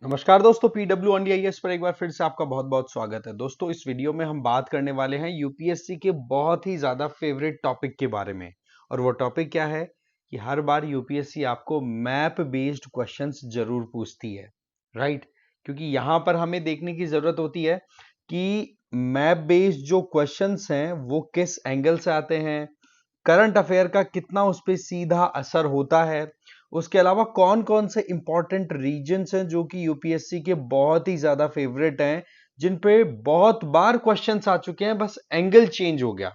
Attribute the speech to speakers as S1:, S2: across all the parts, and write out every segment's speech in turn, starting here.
S1: नमस्कार दोस्तों, पीडब्ल्यू ऑनडीआईएस पर एक बार फिर से आपका बहुत बहुत स्वागत है। दोस्तों, इस वीडियो में हम बात करने वाले हैं यूपीएससी के बहुत ही ज्यादा फेवरेट टॉपिक के बारे में। और वो टॉपिक क्या है कि हर बार यूपीएससी आपको मैप बेस्ड क्वेश्चंस जरूर पूछती है, राइट। क्योंकि यहां पर हमें देखने की जरूरत होती है कि मैप बेस्ड जो क्वेश्चंस हैं वो किस एंगल से आते हैं, करंट अफेयर का कितना उस पर सीधा असर होता है। उसके अलावा कौन कौन से इंपॉर्टेंट रीजन्स हैं जो कि यूपीएससी के बहुत ही ज्यादा फेवरेट हैं, जिन पे बहुत बार क्वेश्चंस आ चुके हैं, बस एंगल चेंज हो गया,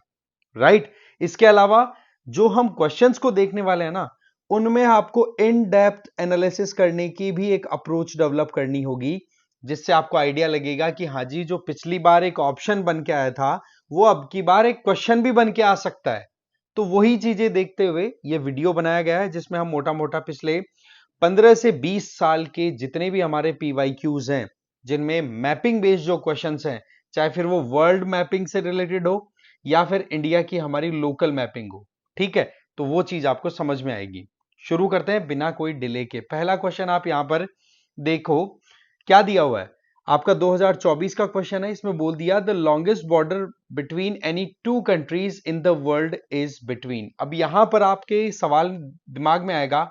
S1: राइट। इसके अलावा जो हम क्वेश्चंस को देखने वाले हैं ना, उनमें आपको इन डेप्थ एनालिसिस करने की भी एक अप्रोच डेवलप करनी होगी, जिससे आपको आइडिया लगेगा कि हाँ जी, जो पिछली बार एक ऑप्शन बन के आया था वो अब की बार एक क्वेश्चन भी बन के आ सकता है। तो वही चीजें देखते हुए ये वीडियो बनाया गया है, जिसमें हम मोटा मोटा पिछले 15 से 20 साल के जितने भी हमारे पीवाईक्यूज हैं, जिनमें मैपिंग बेस्ड जो क्वेश्चंस हैं, चाहे फिर वो वर्ल्ड मैपिंग से रिलेटेड हो या फिर इंडिया की हमारी लोकल मैपिंग हो, ठीक है, तो वो चीज आपको समझ में आएगी। शुरू करते हैं बिना कोई डिले के। पहला क्वेश्चन आप यहां पर देखो, क्या दिया हुआ है। आपका 2024 का क्वेश्चन है। इसमें बोल दिया the longest border between any two countries in the world is between. अब यहां पर आपके सवाल दिमाग में आएगा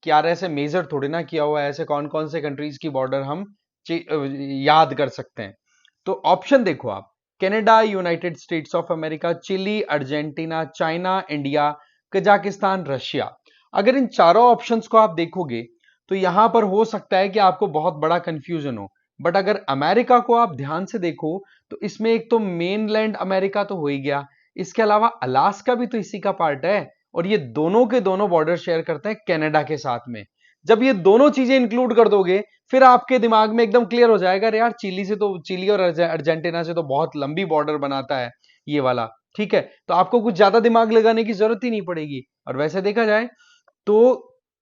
S1: कि यार ऐसे मेजर थोड़ी ना किया हुआ है, ऐसे कौन कौन से कंट्रीज की बॉर्डर हम याद कर सकते हैं। तो ऑप्शन देखो आप, Canada, United States of America, Chile, Argentina, China, India, Kazakhstan, Russia. अगर इन चारों ऑप्शंस को आप देखोगे तो यहां पर हो सकता है कि आपको बहुत बड़ा कंफ्यूजन हो। बट अगर अमेरिका को आप ध्यान से देखो तो इसमें एक तो मेनलैंड अमेरिका तो हो ही गया, इसके अलावा अलास्का भी तो इसी का पार्ट है, और ये दोनों के दोनों बॉर्डर शेयर करते हैं कनाडा के साथ में। जब ये दोनों चीजें इंक्लूड कर दोगे फिर आपके दिमाग में एकदम क्लियर हो जाएगा, अरे यार चिली से तो, चिली और अर्जेंटीना से तो बहुत लंबी बॉर्डर बनाता है ये वाला, ठीक है। तो आपको कुछ ज्यादा दिमाग लगाने की जरूरत ही नहीं पड़ेगी। और वैसे देखा जाए तो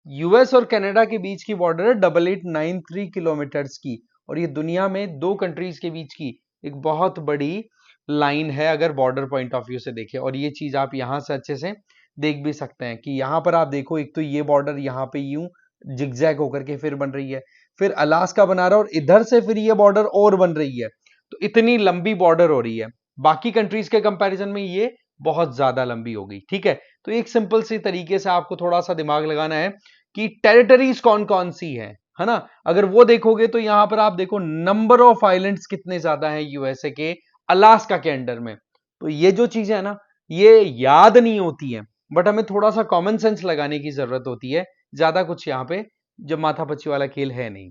S1: यूएस और कनाडा के बीच की बॉर्डर है 8893 किलोमीटर्स की, और ये दुनिया में दो कंट्रीज के बीच की एक बहुत बड़ी लाइन है अगर बॉर्डर पॉइंट ऑफ व्यू से देखें। और ये चीज आप यहां से अच्छे से देख भी सकते हैं कि यहां पर आप देखो, एक तो ये बॉर्डर यहां पे यूं जिगजैग होकर के फिर बन रही है, फिर अलास्का बना रहा है, और इधर से फिर ये बॉर्डर और बन रही है। तो इतनी लंबी बॉर्डर हो रही है, बाकी कंट्रीज के कंपैरिजन में ये बहुत ज्यादा लंबी हो गई, ठीक है। तो एक सिंपल सी तरीके से आपको थोड़ा सा दिमाग लगाना है कि टेरिटरीज कौन कौन सी है ना। अगर वो देखोगे तो यहां पर आप देखो नंबर ऑफ आइलैंड्स कितने ज्यादा हैं यूएसए के अलास्का के अंडर में। तो ये जो चीजें है ना, ये याद नहीं होती है, बट हमें थोड़ा सा कॉमन सेंस लगाने की जरूरत होती है। ज्यादा कुछ यहां पे जब माथापच्ची वाला खेल है नहीं।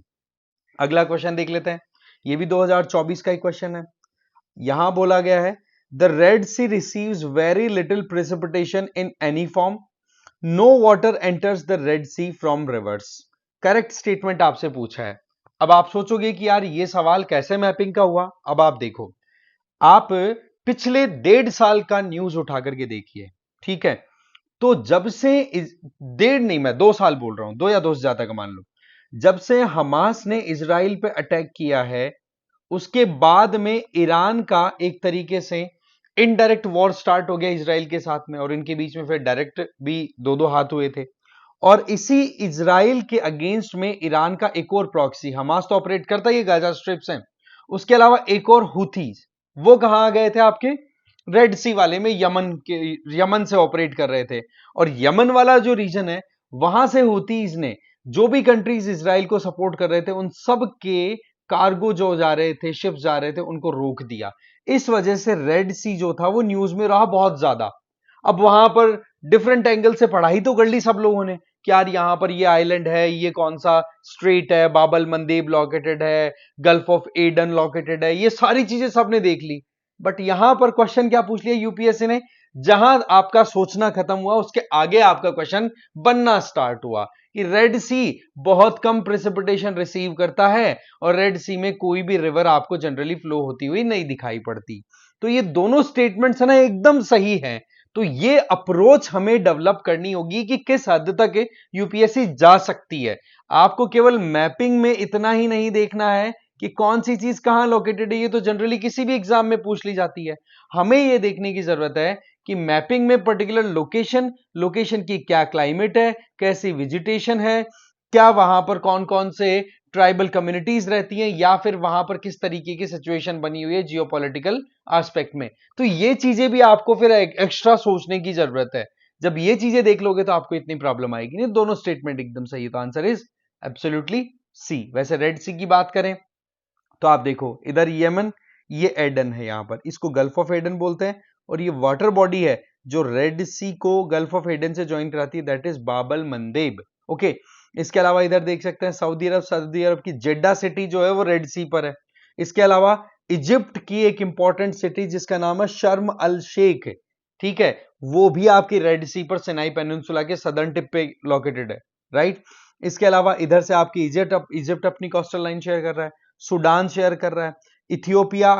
S1: अगला क्वेश्चन देख लेते हैं। ये भी 2024 का ही क्वेश्चन है। यहां बोला गया है the Red Sea receives very little precipitation in any form, no water enters the Red Sea from rivers. Correct statement आपसे पूछा है। अब आप सोचोगे कि यार ये सवाल कैसे मैपिंग का हुआ। अब आप देखो, आप पिछले 1.5 साल का न्यूज उठा करके देखिए, ठीक है। तो जब से डेढ़ नहीं, मैं 2 साल बोल रहा हूं, 2 या 2 से ज्यादा का मान लो, जब से हमास ने इसराइल पे अटैक किया है, उसके बाद में ईरान का एक तरीके से इनडायरेक्ट वॉर स्टार्ट हो गया इसराइल के साथ में, और इनके बीच में फिर डायरेक्ट भी दो दो हाथ हुए थे। और इसी इसराइल के अगेंस्ट में ईरान का एक और प्रॉक्सी, हमास तो ऑपरेट करता ही है गाजा स्ट्रिप से, उसके अलावा एक और हुथीज, वो कहां आ गए थे आपके रेड सी वाले में, यमन से ऑपरेट कर रहे थे। और यमन वाला जो रीजन है, वहां से हुथीज ने जो भी कंट्रीज इसराइल को सपोर्ट कर रहे थे उन सब के कार्गो जो जा रहे थे, शिप जा रहे थे, उनको रोक दिया। इस वजह से रेड सी जो था वो न्यूज में रहा बहुत ज्यादा। अब वहां पर डिफरेंट एंगल से पढ़ाई तो कर ली सब लोगों ने कि यार यहां पर ये आइलैंड है, ये कौन सा स्ट्रेट है, बाबल मंदेब लॉकेटेड है, गल्फ ऑफ एडन लॉकेटेड है, ये सारी चीजें सबने देख ली। बट यहां पर क्वेश्चन क्या पूछ लिया यूपीएससी ने, जहां आपका सोचना खत्म हुआ उसके आगे आपका क्वेश्चन बनना स्टार्ट हुआ कि रेड सी बहुत कम प्रेसिपिटेशन रिसीव करता है, और रेड सी में कोई भी रिवर आपको जनरली फ्लो होती हुई नहीं दिखाई पड़ती। तो ये दोनों स्टेटमेंट्स है ना एकदम सही है। तो ये अप्रोच हमें डेवलप करनी होगी कि किस हद तक यूपीएससी जा सकती है। आपको केवल मैपिंग में इतना ही नहीं देखना है कि कौन सी चीज कहां लोकेटेड है, ये तो जनरली किसी भी एग्जाम में पूछ ली जाती है। हमें यह देखने की जरूरत है कि मैपिंग में पर्टिकुलर लोकेशन, लोकेशन की क्या क्लाइमेट है, कैसी वेजिटेशन है, क्या वहां पर कौन कौन से ट्राइबल कम्युनिटीज रहती हैं, या फिर वहां पर किस तरीके की सिचुएशन बनी हुई है जियोपॉलिटिकल एस्पेक्ट में। तो ये चीजें भी आपको फिर एक्स्ट्रा सोचने की जरूरत है। जब ये चीजें देख लोगे तो आपको इतनी प्रॉब्लम आएगी नहीं। दोनों स्टेटमेंट एकदम सही है, तो आंसर इज एब्सोल्युटली सी। वैसे रेड सी की बात करें तो आप देखो इधर यमन, ये एडन है, यहां पर इसको गल्फ ऑफ एडन बोलते हैं, और ये वाटर बॉडी है जो रेड सी को गल्फ ऑफ एडन से ज्वाइन कराती है, दैट इज बाबल मंदेब। ओके, इसके अलावा इधर देख सकते हैं सऊदी अरब की जेड्डा सिटी जो है वो रेड सी पर है। इसके अलावा इजिप्ट की एक इंपॉर्टेंट सिटी जिसका नाम है शर्म अल शेख, ठीक है, वो भी आपकी रेड सी पर सिनाई पेनिनसुला के सदर्न टिप पे लोकेटेड है, राइट। इसके अलावा इधर से आपकी इजिप्ट अपनी कोस्टल लाइन शेयर कर रहा है, सूडान शेयर कर रहा है, इथियोपिया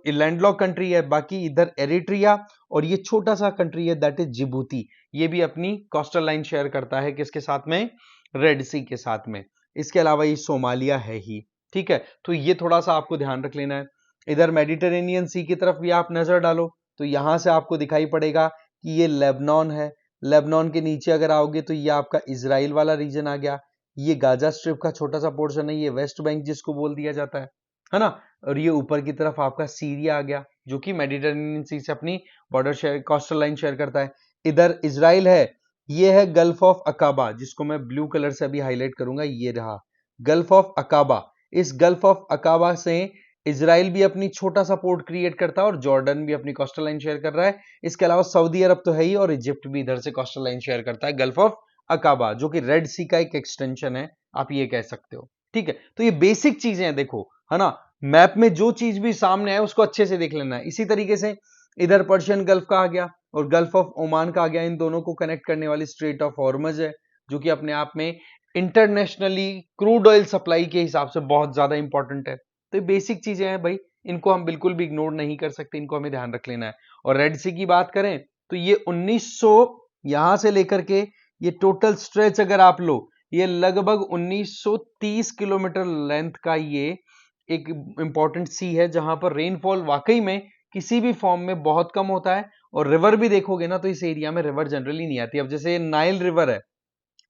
S1: लैंडलॉक कंट्री है, बाकी इधर एरिट्रिया, और ये छोटा सा कंट्री है दैट इज जिबूती, ये भी अपनी कोस्टल लाइन शेयर करता है किसके साथ में, रेड सी के साथ में। इसके अलावा ये सोमालिया है ही, ठीक है। तो ये थोड़ा सा आपको ध्यान रख लेना है। इधर मेडिटेरेनियन सी की तरफ भी आप नजर डालो तो यहां से आपको दिखाई पड़ेगा कि ये लेबनान है। लेबनान के नीचे अगर आओगे तो ये आपका इजराइल वाला रीजन आ गया। ये गाजा स्ट्रिप का छोटा सा पोर्शन है, ये वेस्ट बैंक जिसको बोल दिया जाता है ना। और ये ऊपर की तरफ आपका सीरिया आ गया जो कि मेडिटेरेनियन सी से अपनी border share coastal line share करता है। इधर इजराइल है, ये है गल्फ ऑफ अकाबा जिसको मैं ब्लू कलर से अभी हाईलाइट करूंगा, ये रहा गल्फ ऑफ अकाबा। इस गल्फ ऑफ अकाबा से इजराइल भी अपनी छोटा सा पोर्ट क्रिएट करता है और जॉर्डन भी अपनी कोस्टल लाइन शेयर कर रहा है। इसके अलावा सऊदी अरब तो है ही, और इजिप्ट भी इधर से कोस्टल लाइन शेयर करता है गल्फ ऑफ अकाबा जो कि रेड सी का एक एक्सटेंशन है, आप ये कह सकते हो, ठीक है। तो ये बेसिक चीजें हैं, देखो है ना, मैप में जो चीज भी सामने है उसको अच्छे से देख लेना है। इसी तरीके से इधर पर्शियन गल्फ का आ गया और गल्फ ऑफ ओमान का आ गया, इन दोनों को कनेक्ट करने वाली स्ट्रेट ऑफ हॉर्मज है जो कि अपने आप में इंटरनेशनली क्रूड ऑयल सप्लाई के हिसाब से बहुत ज्यादा इंपॉर्टेंट है। तो ये बेसिक चीजें हैं भाई, इनको हम बिल्कुल भी इग्नोर नहीं कर सकते, इनको हमें ध्यान रख लेना है। और रेड सी की बात करें तो ये 1900 यहां से लेकर के ये टोटल स्ट्रेच अगर आप लो, ये लगभग 1930 किलोमीटर लेंथ का ये एक इंपॉर्टेंट सी है जहां पर रेनफॉल वाकई में किसी भी फॉर्म में बहुत कम होता है। और रिवर भी देखोगे ना तो इस एरिया में रिवर जनरली नहीं आती। अब जैसे नाइल रिवर है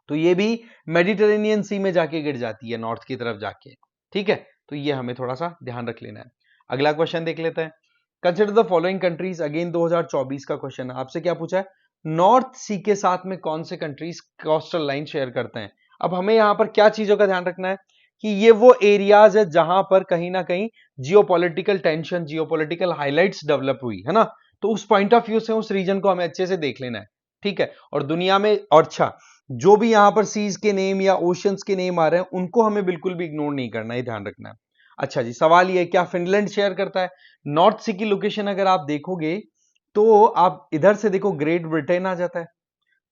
S1: तो ये भी मेडिटेरेनियन सी में जाके गिर जाती है नॉर्थ की तरफ जाके, ठीक है। तो ये हमें थोड़ा सा ध्यान रख लेना है। अगला क्वेश्चन देख लेते हैं। Consider the following countries, again 2024 का क्वेश्चन है। आपसे क्या पूछा है, नॉर्थ सी के साथ में कौन से कंट्रीज कोस्टल लाइन शेयर करते हैं। अब हमें यहां पर क्या चीजों का ध्यान रखना है कि ये वो एरियाज है जहां पर कहीं ना कहीं geopolitical tension, geopolitical highlights develop हुई है ना। तो उस पॉइंट ऑफ व्यू से उस रीजन को हमें अच्छे से देख लेना है, ठीक है। और दुनिया में, और अच्छा, जो भी यहां पर सीज के नेम या ओशंस के नेम आ रहे हैं उनको हमें बिल्कुल भी इग्नोर नहीं करना है, ध्यान रखना है। अच्छा जी, सवाल ये क्या फिनलैंड शेयर करता है नॉर्थ सी की लोकेशन? अगर आप देखोगे तो आप इधर से देखो ग्रेट ब्रिटेन आ जाता है,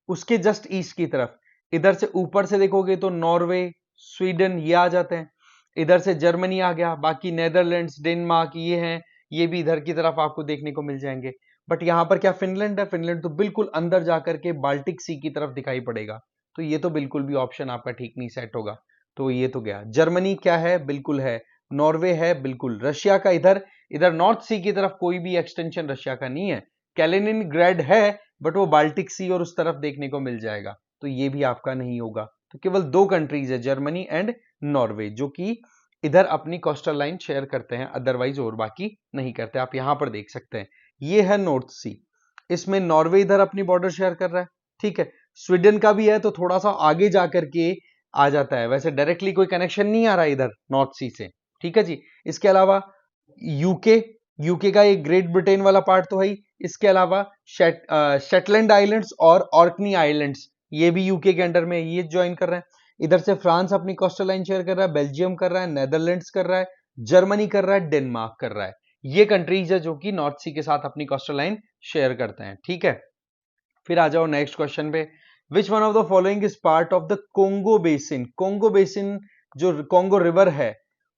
S1: उसके जस्ट ईस्ट की तरफ। इधर से ऊपर से देखोगे तो नॉर्वे, स्वीडन ये आ जाते हैं। इधर से जर्मनी आ गया, बाकी नेदरलैंड्स, डेनमार्क ये हैं, ये भी इधर की तरफ आपको देखने को मिल जाएंगे। बट यहां पर क्या फिनलैंड है? फिनलैंड तो बिल्कुल अंदर जाकर के बाल्टिक सी की तरफ दिखाई पड़ेगा। तो ये तो बिल्कुल भी ऑप्शन आपका ठीक नहीं सेट होगा। तो ये तो गया। जर्मनी क्या है? बिल्कुल है। नॉर्वे है, बिल्कुल। रशिया का इधर इधर नॉर्थ सी की तरफ कोई भी एक्सटेंशन रशिया का नहीं है। कैलिनिनग्रेड है बट वो बाल्टिक सी और उस तरफ देखने को मिल जाएगा, तो ये भी आपका नहीं होगा। तो केवल दो कंट्रीज है, जर्मनी एंड नॉर्वे, जो कि इधर अपनी कोस्टल लाइन शेयर करते हैं, अदरवाइज और बाकी नहीं करते। आप यहां पर देख सकते हैं, ये है नॉर्थ सी, इसमें नॉर्वे इधर अपनी बॉर्डर शेयर कर रहा है, ठीक है। स्वीडन का भी है तो थोड़ा सा आगे जाकर के आ जाता है, वैसे डायरेक्टली कोई कनेक्शन नहीं आ रहा इधर नॉर्थ सी से, ठीक है जी। इसके अलावा यूके, यूके का एक ग्रेट ब्रिटेन वाला पार्ट तो है ही। इसके अलावा शेटलैंड आइलैंड्स और ऑर्कनी आइलैंड्स ये भी यूके के अंडर में ये ज्वाइन कर रहे हैं। इधर से फ्रांस अपनी कोस्टल लाइन शेयर कर रहा है, बेल्जियम कर रहा है, नेदरलैंड्स कर रहा है, जर्मनी कर रहा है, डेनमार्क कर रहा है। ये कंट्रीज है जो कि नॉर्थ सी के साथ अपनी कोस्टल लाइन शेयर करते हैं, ठीक है। फिर आ जाओ नेक्स्ट क्वेश्चन पे। विच one of the following is part of the Congo basin? Congo basin जो कोंगो रिवर है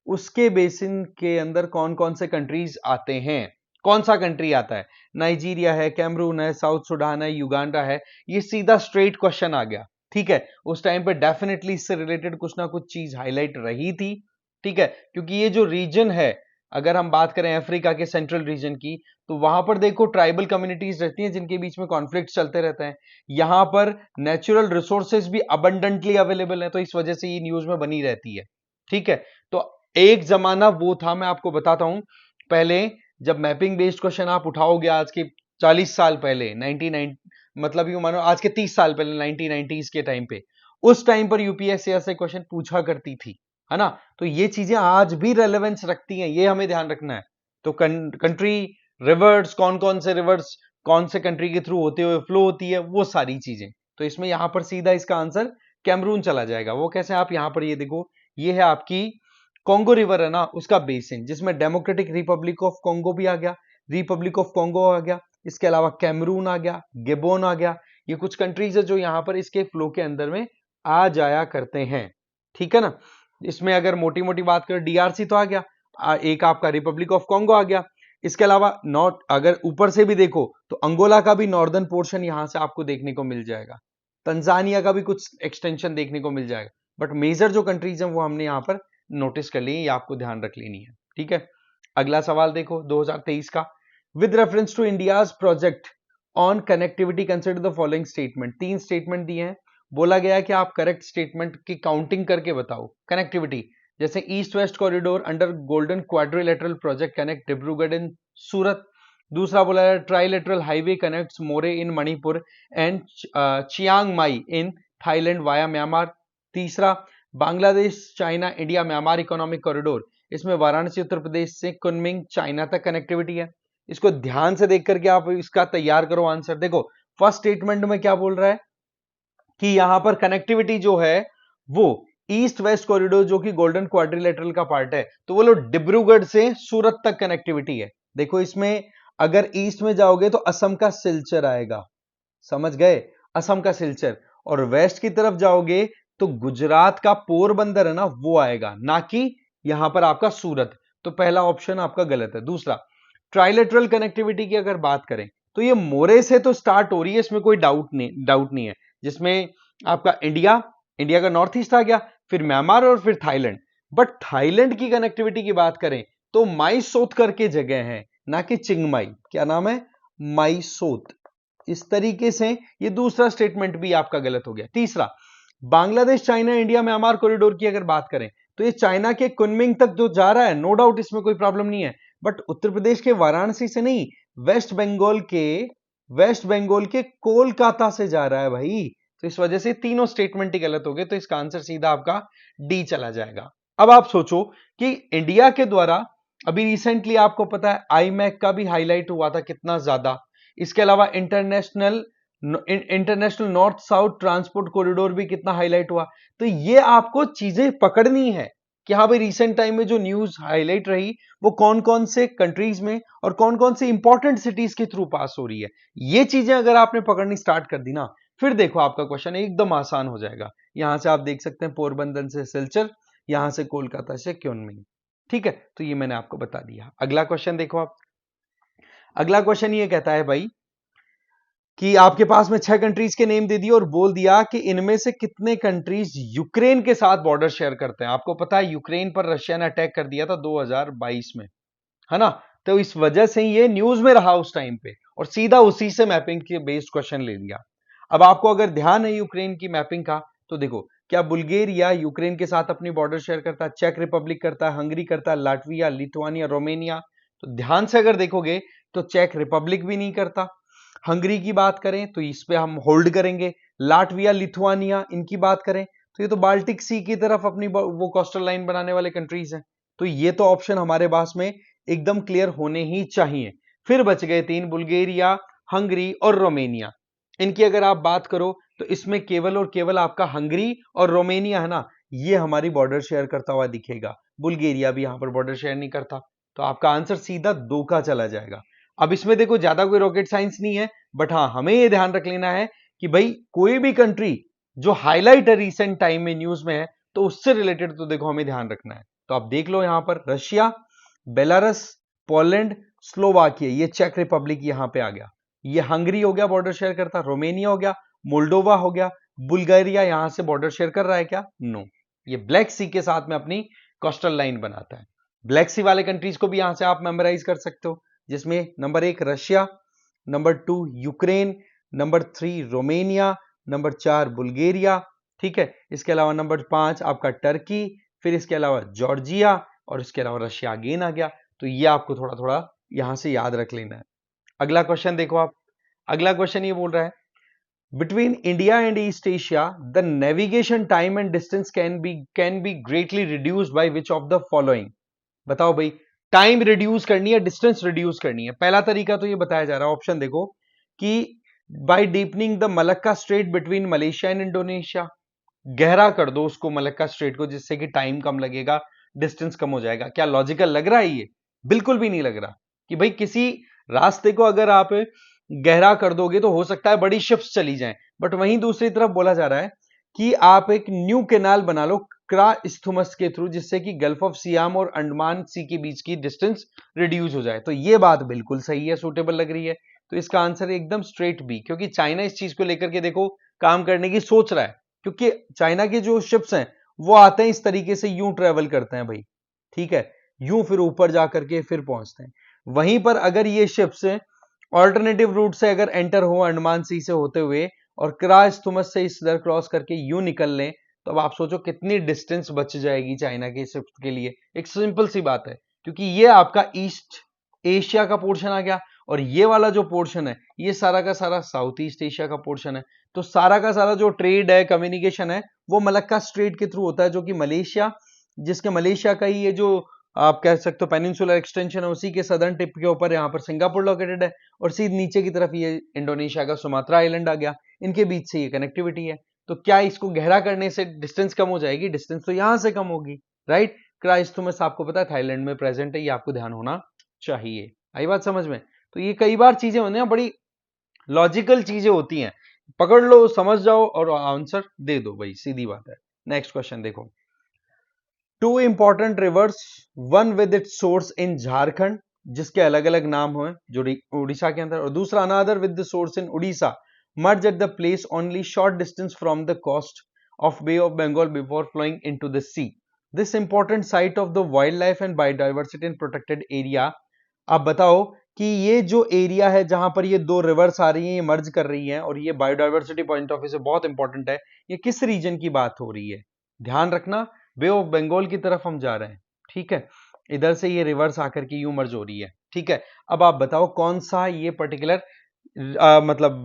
S1: उसके बेसिन के अंदर कौन कौन से कंट्रीज आते हैं? कौन सा कंट्री आता है? नाइजीरिया है, कैमरून है, साउथ सुडान है, युगांडा है। ये सीधा स्ट्रेट क्वेश्चन आ गया, ठीक है। उस टाइम पे डेफिनेटली इससे रिलेटेड कुछ ना कुछ चीज हाईलाइट रही थी, ठीक है, क्योंकि ये जो रीजन है अगर हम बात करें अफ्रीका के सेंट्रल रीजन की, तो वहां पर देखो ट्राइबल कम्युनिटीज रहती हैं जिनके बीच में कॉन्फ्लिक्ट चलते रहते हैं। यहां पर नेचुरल रिसोर्सेज भी अबंडेंटली अवेलेबल है, तो इस वजह से ये न्यूज में बनी रहती है। ठीक है, तो एक जमाना वो था, मैं आपको बताता हूं, पहले जब मैपिंग बेस्ड क्वेश्चन आप उठाओगे आज के 40 साल पहले, 99, मतलब यूं मानो आज के 30 साल पहले 1990s के टाइम पे, उस टाइम पर यूपीएससी ऐसे क्वेश्चन पूछा करती थी, है ना। तो ये चीजें आज भी रेलेवेंस रखती हैं, ये हमें ध्यान रखना है। तो कंट्री रिवर्स, कौन कौन से रिवर्स कौन से कंट्री के थ्रू होते हुए फ्लो होती है, वो सारी चीजें। तो इसमें यहां पर सीधा इसका आंसर कैमरून चला जाएगा। वो कैसे, आप यहां पर ये देखो, ये है आपकी कॉन्गो रिवर है ना, उसका बेसिन, जिसमें डेमोक्रेटिक रिपब्लिक ऑफ कॉन्गो भी आ गया, रिपब्लिक ऑफ कॉन्गो आ गया, इसके अलावा कैमरून आ गया, गेबोन आ गया। ये कुछ कंट्रीज है जो यहां पर इसके फ्लो के अंदर में आ जाया करते हैं। ठीक है ना। इसमें अगर मोटी मोटी बात करें, डीआरसी तो आ गया, एक आपका रिपब्लिक ऑफ कॉन्गो आ गया। इसके अलावा नॉर्थ, अगर ऊपर से भी देखो तो अंगोला का भी नॉर्दर्न पोर्शन यहां से आपको देखने को मिल जाएगा, तंजानिया का भी कुछ एक्सटेंशन देखने को मिल जाएगा। बट मेजर जो कंट्रीज हैं वो हमने यहां पर नोटिस कर ली, ये आपको ध्यान रख लेनी है। ठीक है, अगला सवाल देखो 2023 का, with reference to India's project on connectivity consider the following statement. 3 statement दिए हैं, बोला गया है कि आप करेक्ट स्टेटमेंट की काउंटिंग करके बताओ। कनेक्टिविटी, जैसे east west corridor under golden quadrilateral project connect Dibrugarh in Surat. दूसरा बोला है trilateral highway connects Moreh in Manipur and Chiang Mai in Thailand via Myanmar. तीसरा, Bangladesh China India Myanmar economic corridor, इसमें वाराणसी उत्तर प्रदेश से कुनमिंग चाइना तक कनेक्टिविटी है। इसको ध्यान से देख करके आप इसका तैयार करो आंसर। देखो फर्स्ट स्टेटमेंट में क्या बोल रहा है कि यहां पर कनेक्टिविटी जो है वो ईस्ट वेस्ट कॉरिडोर जो कि गोल्डन क्वाड्रिलेटरल का पार्ट है, तो वो लोग डिब्रूगढ़ से सूरत तक कनेक्टिविटी है। देखो इसमें अगर ईस्ट में जाओगे तो असम का सिलचर आएगा, समझ गए, असम का सिलचर। और वेस्ट की तरफ जाओगे तो गुजरात का पोरबंदर है ना, वो आएगा, ना कि यहां पर आपका सूरत। तो पहला ऑप्शन आपका गलत है। दूसरा, ट्राइलेटरल कनेक्टिविटी की अगर बात करें तो ये मोरे से तो स्टार्ट हो रही है, इसमें कोई डाउट नहीं है, जिसमें आपका इंडिया का नॉर्थ ईस्ट आ गया, फिर म्यांमार और फिर थाईलैंड। बट थाईलैंड की कनेक्टिविटी की बात करें तो माईसोत करके जगह है, ना कि चिंगमाई। क्या नाम है? माईसोत। इस तरीके से ये दूसरा स्टेटमेंट भी आपका गलत हो गया। तीसरा, Bangladesh China India Myanmar corridor की अगर बात करें तो ये चाइना के कुनमिंग तक जो जा रहा है, नो डाउट इसमें कोई प्रॉब्लम नहीं है, बट उत्तर प्रदेश के वाराणसी से नहीं, वेस्ट बंगाल के कोलकाता से जा रहा है भाई। तो इस वजह से तीनों स्टेटमेंट ही गलत हो गए, तो इसका आंसर सीधा आपका डी चला जाएगा। अब आप सोचो कि इंडिया के द्वारा अभी रिसेंटली आपको पता है आईमैक का भी हाईलाइट हुआ था कितना ज्यादा। इसके अलावा international north south transport corridor भी कितना हाईलाइट हुआ। तो ये आपको चीजें पकड़नी है कि हाँ भाई रिसेंट टाइम में जो न्यूज हाईलाइट रही वो कौन कौन से कंट्रीज में और कौन कौन से इंपॉर्टेंट सिटीज के थ्रू पास हो रही है। ये चीजें अगर आपने पकड़नी स्टार्ट कर दी ना, फिर देखो आपका क्वेश्चन एकदम आसान हो जाएगा। यहां से आप देख सकते हैं पोरबंदर से सिलचर, यहां से कोलकाता से क्योंमिंग। ठीक है, तो ये मैंने आपको बता दिया। अगला क्वेश्चन देखो आप। अगला क्वेश्चन ये कहता है भाई कि आपके पास में 6 कंट्रीज के नेम दे दिए और बोल दिया कि इनमें से कितने कंट्रीज यूक्रेन के साथ बॉर्डर शेयर करते हैं। आपको पता है यूक्रेन पर रशिया ने अटैक कर दिया था 2022 में, है ना। तो इस वजह से ये न्यूज में रहा उस टाइम पे, और सीधा उसी से मैपिंग के बेस्ड क्वेश्चन ले लिया। अब आपको अगर ध्यान है यूक्रेन की मैपिंग का, तो देखो क्या बुल्गारिया यूक्रेन के साथ अपनी बॉर्डर शेयर करता है? चेक रिपब्लिक करता है, हंगरी करता है, लाटविया, लिथुआनिया, रोमेनिया। तो ध्यान से अगर देखोगे तो चेक रिपब्लिक भी नहीं करता। हंगरी की बात करें तो इस पे हम होल्ड करेंगे। लाटविया, लिथुआनिया, इनकी बात करें तो ये तो बाल्टिक सी की तरफ अपनी वो कोस्टल लाइन बनाने वाले कंट्रीज हैं। तो ये तो ऑप्शन हमारे पास में एकदम क्लियर होने ही चाहिए। फिर बच गए 3, बुल्गारिया, हंगरी और रोमेनिया। इनकी अगर आप बात करो तो इसमें केवल और केवल आपका हंगरी और रोमेनिया है ना, ये हमारी बॉर्डर शेयर करता हुआ दिखेगा। बुल्गारिया भी यहां पर बॉर्डर शेयर नहीं करता। तो आपका आंसर सीधा 2 का चला जाएगा। अब इसमें देखो ज्यादा कोई रॉकेट साइंस नहीं है, बट हाँ हमें यह ध्यान रख लेना है कि भाई कोई भी कंट्री जो हाईलाइट है रिसेंट टाइम में न्यूज में है, तो उससे रिलेटेड तो देखो हमें ध्यान रखना है। तो आप देख लो यहां पर रशिया, बेलारस, पोलैंड, स्लोवाकिया, ये चेक रिपब्लिक यहां पे आ गया। ये हंगरी हो गया बॉर्डर शेयर करता, रोमेनिया हो गया, मोल्डोवा हो गया, बुल्गारिया यहां से बॉर्डर शेयर कर रहा है क्या? नो, ये ब्लैक सी के साथ में अपनी कोस्टल लाइन बनाता है। ब्लैक सी वाले कंट्रीज को भी यहां से आप मेमोराइज कर सकते हो, जिसमें number 1 Russia, number 2 Ukraine, number 3 Romania, number 4 Bulgaria, ठीक है। इसके अलावा नंबर 5 आपका टर्की, फिर इसके अलावा जॉर्जिया, और इसके अलावा रशिया अगेन आ गया। तो ये आपको थोड़ा थोड़ा यहां से याद रख लेना है। अगला क्वेश्चन देखो आप। अगला क्वेश्चन ये बोल रहा है, between India and east Asia the navigation time and distance can be greatly reduced by which of the following. बताओ भाई, टाइम रिड्यूस करनी है, डिस्टेंस रिड्यूस करनी है। पहला तरीका तो ये बताया जा रहा है, ऑप्शन देखो, कि by deepening the Malacca Strait between Malaysia and Indonesia. गहरा कर दो उसको मलक्का स्ट्रेट को, जिससे कि टाइम कम लगेगा, डिस्टेंस कम हो जाएगा। क्या लॉजिकल लग रहा है ये? बिल्कुल भी नहीं लग रहा। कि भाई किसी रास्ते को अगर आप गहरा कर दोगे तो हो सकता है बड़ी शिप्स चली जाएं, बट वहीं दूसरी तरफ बोला जा रहा है कि आप एक न्यू कैनाल बना लो क्रा इस्थुमस के थ्रू, जिससे कि गल्फ ऑफ सियाम और अंडमान सी के बीच की डिस्टेंस रिड्यूस हो जाए। तो ये बात बिल्कुल सही है, सूटेबल लग रही है। तो इसका आंसर एकदम स्ट्रेट बी, क्योंकि चाइना इस चीज को लेकर के देखो काम करने की सोच रहा है, क्योंकि चाइना के जो शिप्स हैं वो आते हैं इस तरीके से, यूं ट्रेवल करते हैं भाई, ठीक है, यूं फिर ऊपर जाकर के फिर पहुंचते हैं। वहीं पर अगर ये शिप्स ऑल्टरनेटिव रूट से अगर एंटर हो अंडमान सी से होते हुए और क्राइस्थुमस से इस दर क्रॉस करके यूं निकल लें, तो अब आप सोचो कितनी डिस्टेंस बच जाएगी चाइना के शिप्स के लिए। एक सिंपल सी बात है, क्योंकि ये आपका ईस्ट एशिया का पोर्शन आ गया, और ये वाला जो पोर्शन है ये सारा का सारा साउथ ईस्ट एशिया का पोर्शन है। तो सारा का सारा जो ट्रेड है, कम्युनिकेशन है, वो मलक्का स्ट्रेट के थ्रू होता है, जो कि मलेशिया, जिसके मलेशिया का ही ये जो आप कह सकते हो पेनिनसुलर एक्सटेंशन है, उसी के सदर्न टिप के ऊपर यहाँ पर सिंगापुर लोकेटेड है, और सीधे नीचे की तरफ ये इंडोनेशिया का सुमात्रा आइलैंड आ गया। इनके बीच से ये कनेक्टिविटी है। तो क्या इसको गहरा करने से डिस्टेंस कम हो जाएगी? डिस्टेंस तो यहां से कम होगी, राइट। क्राइस्थुमस आपको पता है थाईलैंड में प्रेजेंट है, ये आपको ध्यान होना चाहिए। आई बात समझ में? तो ये कई बार चीजें होने बड़ी लॉजिकल चीजें होती हैं, पकड़ लो, समझ जाओ और आंसर दे दो भाई, सीधी बात है। नेक्स्ट क्वेश्चन देखो, two important rivers, one with its source इन झारखंड, जिसके अलग अलग नाम हुए जो उड़ीसा के अंदर, और दूसरा another with the source in Orissa, merge at the place only short distance from the coast of Bay of Bengal before flowing into the sea. This important site of the wildlife and biodiversity in protected area. आप बताओ कि ये जो area है जहां पर ये दो रिवर्स आ रही हैं, ये मर्ज कर रही हैं, और ये बायोडाइवर्सिटी पॉइंट ऑफ व्यू से बहुत इंपॉर्टेंट है, ये किस रीजन की बात हो रही है? ध्यान रखना, बे ऑफ बंगाल की तरफ हम जा रहे हैं, ठीक है। इधर से ये रिवर्स आकर के यूं मर्ज हो रही है, ठीक है। अब आप बताओ कौन सा ये पर्टिकुलर मतलब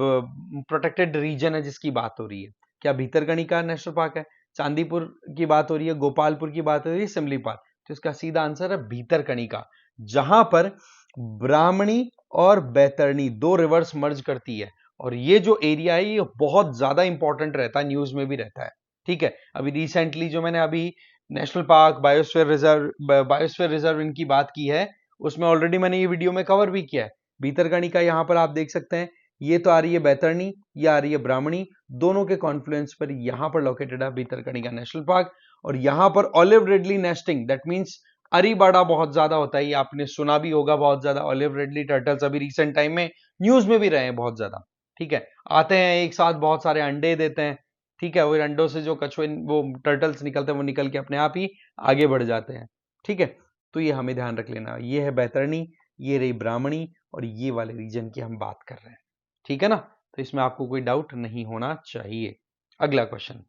S1: प्रोटेक्टेड रीजन है जिसकी बात हो रही है? क्या भीतरकनिका नेशनल पार्क है, चांदीपुर की बात हो रही है, गोपालपुर की बात हो रही है, सिमलीपाल? तो इसका सीधा आंसर है भीतरकनिका, जहां पर ब्राह्मणी और बैतरणी दो रिवर्स मर्ज करती है। और ये जो एरिया है ये बहुत ज्यादा इंपॉर्टेंट रहता है, न्यूज में भी रहता है, ठीक है। अभी रिसेंटली जो मैंने अभी नेशनल पार्क, बायोस्फीयर रिजर्व इनकी बात की है, उसमें ऑलरेडी मैंने ये वीडियो में कवर भी किया है। भीतरकनिका यहाँ पर आप देख सकते हैं, ये तो आ रही है बैतरणी, ये आ रही है ब्राह्मणी, दोनों के कॉन्फ्लुएंस पर यहाँ पर लोकेटेड है भीतरकनिका नेशनल पार्क। और यहाँ पर olive ridley nesting, that means arribada बहुत ज्यादा होता है, ये आपने सुना भी होगा बहुत ज्यादा। ऑलिव रिडली टर्टल्स अभी रिसेंट टाइम में न्यूज में भी रहे हैं बहुत ज्यादा, ठीक है। आते हैं एक साथ, बहुत सारे अंडे देते हैं, ठीक है। वो अंडों से जो कछुए वो टर्टल्स निकलते हैं, वो निकल के अपने आप ही आगे बढ़ जाते हैं, ठीक है। तो ये हमें ध्यान रख लेना, ये है बैतरणी, ये रही ब्राह्मणी, और ये वाले रीजन की हम बात कर रहे हैं, ठीक है ना। तो इसमें आपको कोई डाउट नहीं होना चाहिए। अगला क्वेश्चन,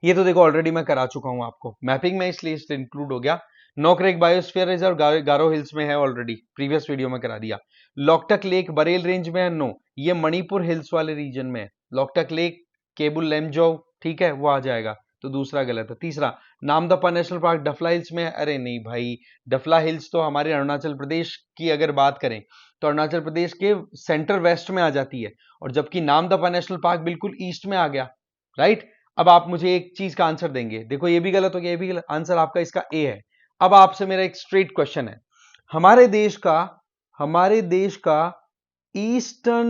S1: ये तो देखो ऑलरेडी मैं करा चुका हूं आपको मैपिंग में, इसलिए इंक्लूड हो गया। नोकरेक बायोस्फीयर रिजर्व गारो हिल्स में है, ऑलरेडी प्रीवियस वीडियो में करा दिया। लोकटक लेक बरेल रेंज में है, नो, ये मणिपुर हिल्स वाले रीजन में है। लोकटक लेक केबुल लेमजो, ठीक है, वो आ जाएगा, तो दूसरा गलत है। तीसरा, नामदफा नेशनल पार्क डफला हिल्स में है, अरे नहीं भाई, डफला हिल्स तो हमारे अरुणाचल प्रदेश की अगर बात करें तो अरुणाचल प्रदेश के सेंटर वेस्ट में आ जाती है, और जबकि नामदफा नेशनल पार्क बिल्कुल ईस्ट में आ गया, राइट। अब आप मुझे एक चीज का आंसर देंगे, देखो ये भी गलत हो गया, ये भी गलत, आंसर आपका इसका ए है। अब आपसे मेरा एक स्ट्रेट क्वेश्चन है, हमारे देश का ईस्टर्न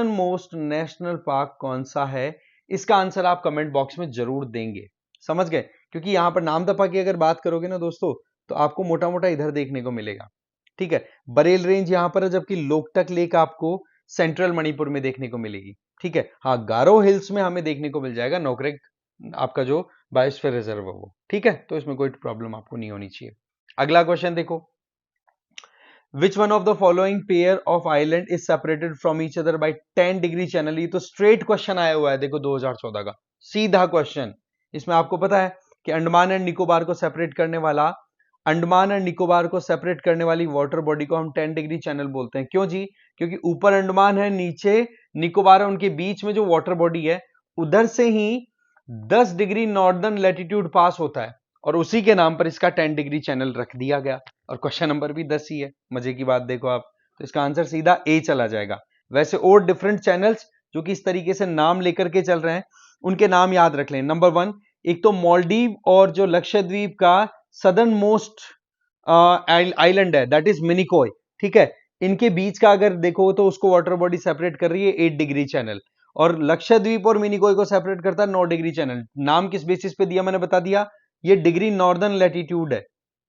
S1: मोस्ट नेशनल पार्क कौन सा है? इसका आंसर आप कमेंट बॉक्स में जरूर देंगे, समझ गए? क्योंकि यहां पर नामदफा की अगर बात करोगे ना दोस्तों, तो आपको मोटा मोटा इधर देखने को मिलेगा, ठीक है। बरेल रेंज यहां पर है, जबकि लोकटक लेक आपको सेंट्रल मणिपुर में देखने को मिलेगी, ठीक है। हाँ, गारो हिल्स में हमें देखने को मिल जाएगा नोकरेक, आपका जो बायोस्फीयर रिजर्व है वो, ठीक है। तो इसमें कोई प्रॉब्लम आपको नहीं होनी चाहिए। अगला क्वेश्चन देखो, विच one of the following pair of island is separated from each other by 10 degree channel. ये तो स्ट्रेट क्वेश्चन आया हुआ है, देखो 2014 का सीधा क्वेश्चन। इसमें आपको पता है कि अंडमान एंड निकोबार को सेपरेट करने वाला, अंडमान एंड निकोबार को सेपरेट करने वाली वाटर बॉडी को हम 10 डिग्री चैनल बोलते हैं। क्यों जी? क्योंकि ऊपर अंडमान है, नीचे निकोबार है, उनके बीच में जो वाटर बॉडी है उधर से ही 10 डिग्री नॉर्दर्न लैटिट्यूड पास होता है, और उसी के नाम पर इसका 10 डिग्री चैनल रख दिया गया, और क्वेश्चन नंबर भी 10 ही है। मजे की बात देखो आप, तो इसका आंसर सीधा ए चला जाएगा। वैसे और डिफरेंट चैनल्स जो कि इस तरीके से नाम लेकर के चल रहे हैं, उनके नाम याद रख लें। नंबर 1, एक तो मालदीव और जो लक्षद्वीप का सदर्न मोस्ट आइलैंड है, दैट इज मिनिकॉय, ठीक है। इनके बीच का अगर देखो तो उसको वाटर बॉडी सेपरेट कर रही है 8 डिग्री चैनल, और लक्षद्वीप और मिनिकॉय को सेपरेट करता है 9 डिग्री चैनल। नाम किस बेसिस पे दिया मैंने बता दिया, ये डिग्री नॉर्दर्न लैटिट्यूड है।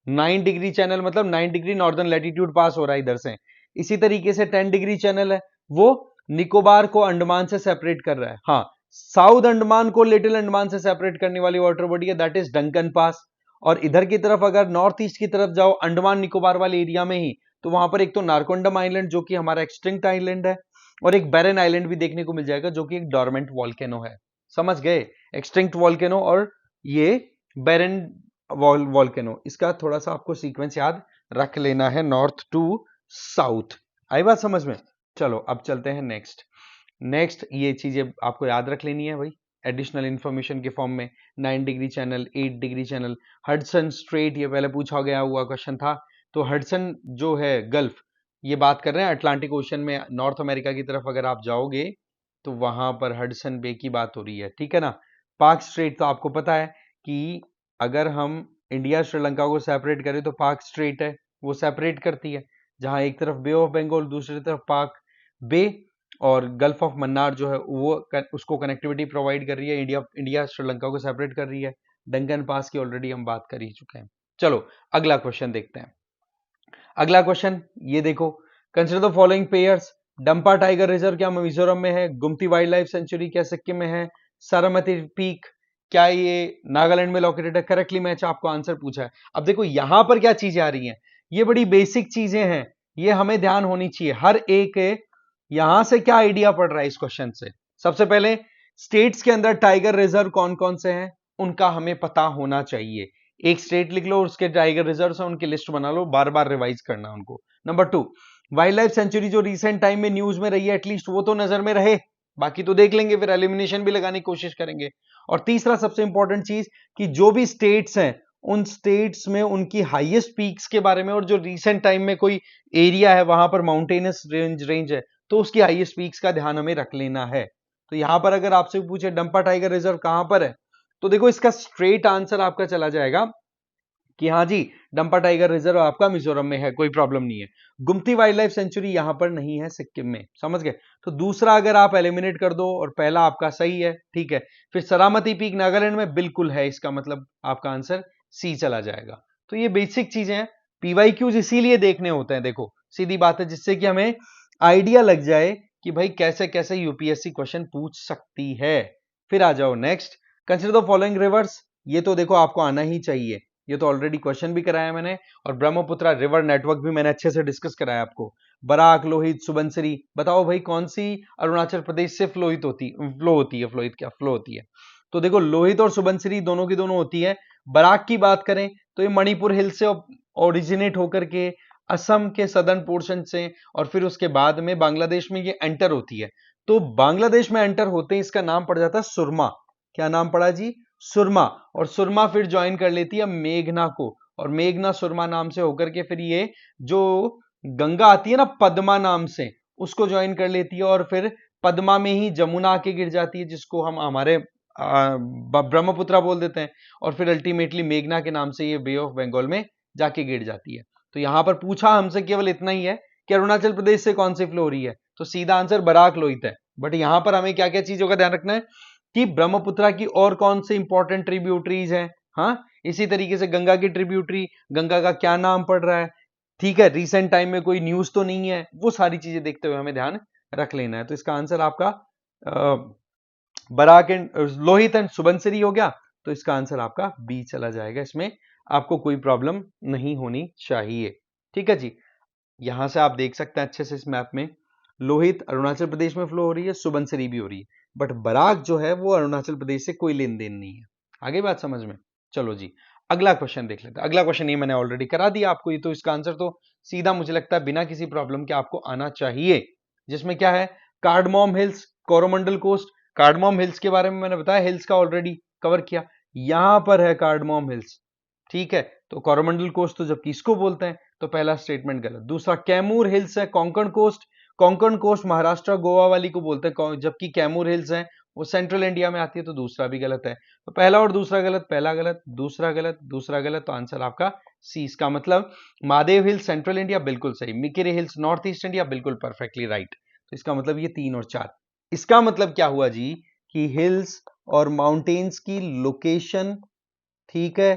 S1: 9 डिग्री चैनल मतलब 9 डिग्री नॉर्दर्न लैटिट्यूड पास हो रहा है इधर से। इसी तरीके से 10 डिग्री चैनल है, वो निकोबार को अंडमान से सेपरेट कर रहा है। हाँ, साउथ अंडमान को लिटिल अंडमान से सेपरेट करने वाली वाटर बॉडी है, दैट इज डंकन पास। और इधर की तरफ अगर नॉर्थ ईस्ट की तरफ जाओ अंडमान निकोबार वाले एरिया में ही, तो वहां पर एक तो नारकोंडम आइलैंड जो कि हमारा एक्सटिंक्ट आइलैंड है, और एक बैरन आइलैंड भी देखने को मिल जाएगा जो कि एक डोरमेंट वॉल्केनो है। समझ गए? एक्सटिंक्ट वॉल्केनो और ये बैरन वॉल्केनो, इसका थोड़ा सा आपको सीक्वेंस याद रख लेना है, नॉर्थ टू साउथ। आई बात समझ में? चलो अब चलते हैं नेक्स्ट ये चीजें आपको याद रख लेनी है भाई, एडिशनल इंफॉर्मेशन के फॉर्म में। 9 degree channel, 8 degree channel, Hudson straight, ये पहले पूछा गया हुआ क्वेश्चन था। तो हडसन जो है गल्फ, ये बात कर रहे हैं अटलांटिक ओशन में, नॉर्थ अमेरिका की तरफ अगर आप जाओगे तो वहां पर हडसन बे की बात हो रही है, ठीक है ना। पाक स्ट्रेट तो आपको पता है कि अगर हम इंडिया श्रीलंका को सेपरेट करें तो पाक स्ट्रेट है, वो सेपरेट करती है, जहां एक तरफ बे ऑफ बंगाल, दूसरी तरफ पाक बे, और गल्फ ऑफ मन्नार जो है वो उसको कनेक्टिविटी प्रोवाइड कर रही है, इंडिया श्रीलंका को सेपरेट कर रही है। डंकन पास की ऑलरेडी हम बात कर ही चुके हैं। चलो अगला क्वेश्चन देखते हैं। अगला क्वेश्चन ये देखो, consider the following pairs. Dampa tiger reserve क्या मिजोरम में है? गुमती वाइल्ड लाइफ सेंचुरी क्या सिक्किम में है? सारामती पीक क्या ये नागालैंड में लोकेटेड है? करेक्टली मैच आपको आंसर पूछा है। अब देखो यहां पर क्या चीजें आ रही हैं, ये बड़ी बेसिक चीजें हैं, ये हमें ध्यान होनी चाहिए हर एक। यहां से क्या आइडिया पड़ रहा है इस क्वेश्चन से? सबसे पहले स्टेट्स के अंदर टाइगर रिजर्व कौन कौन से हैं उनका हमें पता होना चाहिए। एक स्टेट लिख लो, उसके टाइगर रिजर्व है, उनकी लिस्ट बना लो, बार बार रिवाइज करना उनको। नंबर 2, वाइल्ड लाइफ सेंचुरी जो रिसेंट टाइम में न्यूज में रही है, एटलीस्ट वो तो नजर में रहे, बाकी तो देख लेंगे, फिर एलिमिनेशन भी लगाने की कोशिश करेंगे। और तीसरा सबसे इंपॉर्टेंट चीज कि जो भी स्टेट्स हैं उन स्टेट्स में उनकी हाईएस्ट पीक्स के बारे में, और जो रिसेंट टाइम में कोई एरिया है वहां पर माउंटेनस रेंज है तो उसकी हाईएस्ट पीक्स का ध्यान हमें रख लेना है। तो यहां पर अगर आपसे पूछे डंपा टाइगर रिजर्व कहां पर है, तो देखो इसका स्ट्रेट आंसर आपका चला जाएगा कि हाँ जी, डंपा टाइगर रिजर्व आपका मिजोरम में है, कोई प्रॉब्लम नहीं है। गुमती वाइल्ड लाइफ सेंचुरी यहां पर नहीं है, सिक्किम में। समझ गए? तो दूसरा अगर आप एलिमिनेट कर दो और पहला आपका सही है, ठीक है। फिर सरामती पीक नागालैंड में बिल्कुल है, इसका मतलब आपका आंसर सी चला जाएगा। तो ये बेसिक चीजें हैं, पीवाईक्यूज इसीलिए देखने होते हैं, देखो सीधी बात है, जिससे कि हमें आइडिया लग जाए कि भाई कैसे कैसे यूपीएससी क्वेश्चन पूछ सकती है। फिर आ जाओ next, consider the following rivers. ये तो देखो आपको आना ही चाहिए, ये तो ऑलरेडी क्वेश्चन भी कराया मैंने, और ब्रह्मपुत्रा रिवर नेटवर्क भी मैंने अच्छे से डिस्कस कराया आपको। बराक, लोहित, सुबनसिरी, बताओ भाई कौन सी अरुणाचल प्रदेश से फ्लो होती है? तो देखो लोहित और सुबनसिरी दोनों की दोनों होती है। बराक की बात करें तो ये मणिपुर हिल से ओरिजिनेट होकर के असम के सदर्न पोर्शन से, और फिर उसके बाद में बांग्लादेश में ये एंटर होती है। तो बांग्लादेश में एंटर होते ही इसका नाम पड़ जाता है सुरमा। क्या नाम पड़ा जी? सुरमा। और सुरमा फिर ज्वाइन कर लेती है मेघना को, और मेघना सुरमा नाम से होकर के फिर ये जो गंगा आती है ना पद्मा नाम से, उसको ज्वाइन कर लेती है, और फिर पद्मा में ही जमुना आके गिर जाती है, जिसको हम हमारे ब्रह्मपुत्रा बोल देते हैं, और फिर अल्टीमेटली मेघना के नाम से ये बे ऑफ बंगाल में जाके गिर जाती है। तो यहां पर पूछा हमसे केवल इतना ही है कि अरुणाचल प्रदेश से कौन सी फ्लो हो रही है, तो सीधा आंसर बराक लोहित है। बट यहां पर हमें क्या क्या चीजों का ध्यान रखना है कि ब्रह्मपुत्रा की और कौन से इंपॉर्टेंट ट्रिब्यूटरीज हैं। हाँ, इसी तरीके से गंगा की ट्रिब्यूटरी, गंगा का क्या नाम पड़ रहा है, ठीक है, रिसेंट टाइम में कोई न्यूज तो नहीं है, वो सारी चीजें देखते हुए हमें ध्यान रख लेना है। तो इसका आंसर आपका बराक एंड लोहित एंड सुबनसिरी हो गया, तो इसका आंसर आपका बी चला जाएगा, इसमें आपको कोई प्रॉब्लम नहीं होनी चाहिए। ठीक है जी। यहां से आप देख सकते हैं अच्छे से इस मैप में, लोहित अरुणाचल प्रदेश में फ्लो हो रही है, सुबनसिरी भी हो रही है, बट बराक जो है वो अरुणाचल प्रदेश से कोई लेन देन नहीं है। आगे बात समझ में? चलो जी, अगला क्वेश्चन देख लेते हैं। अगला क्वेश्चन ये मैंने ऑलरेडी करा दिया आपको, ये तो इसका आंसर तो सीधा मुझे लगता है बिना किसी प्रॉब्लम के आपको आना चाहिए, जिसमें क्या है, Cardamom Hills, Coromandel Coast. Cardamom Hills के बारे में मैंने बताया, हिल्स का ऑलरेडी कवर किया, यहां पर है कार्डमोम हिल्स। ठीक है, तो कोरोमंडल कोस्ट तो जबकि इसको बोलते हैं, तो पहला स्टेटमेंट गलत। दूसरा, कैमूर हिल्स है कोंकण कोस्ट, कोंकण कोस्ट महाराष्ट्र गोवा वाली को बोलते हैं, जबकि कैमूर हिल्स है वो सेंट्रल इंडिया में आती है, तो दूसरा भी गलत है। तो पहला और दूसरा गलत, पहला गलत, दूसरा गलत, दूसरा गलत, तो आंसर आपका सी। इसका मतलब महादेव हिल्स सेंट्रल इंडिया बिल्कुल सही, मिकिरे हिल्स नॉर्थ ईस्ट इंडिया बिल्कुल परफेक्टली राइट। तो इसका मतलब ये 3 और 4। इसका मतलब क्या हुआ जी, कि हिल्स और माउंटेन्स की लोकेशन, ठीक है,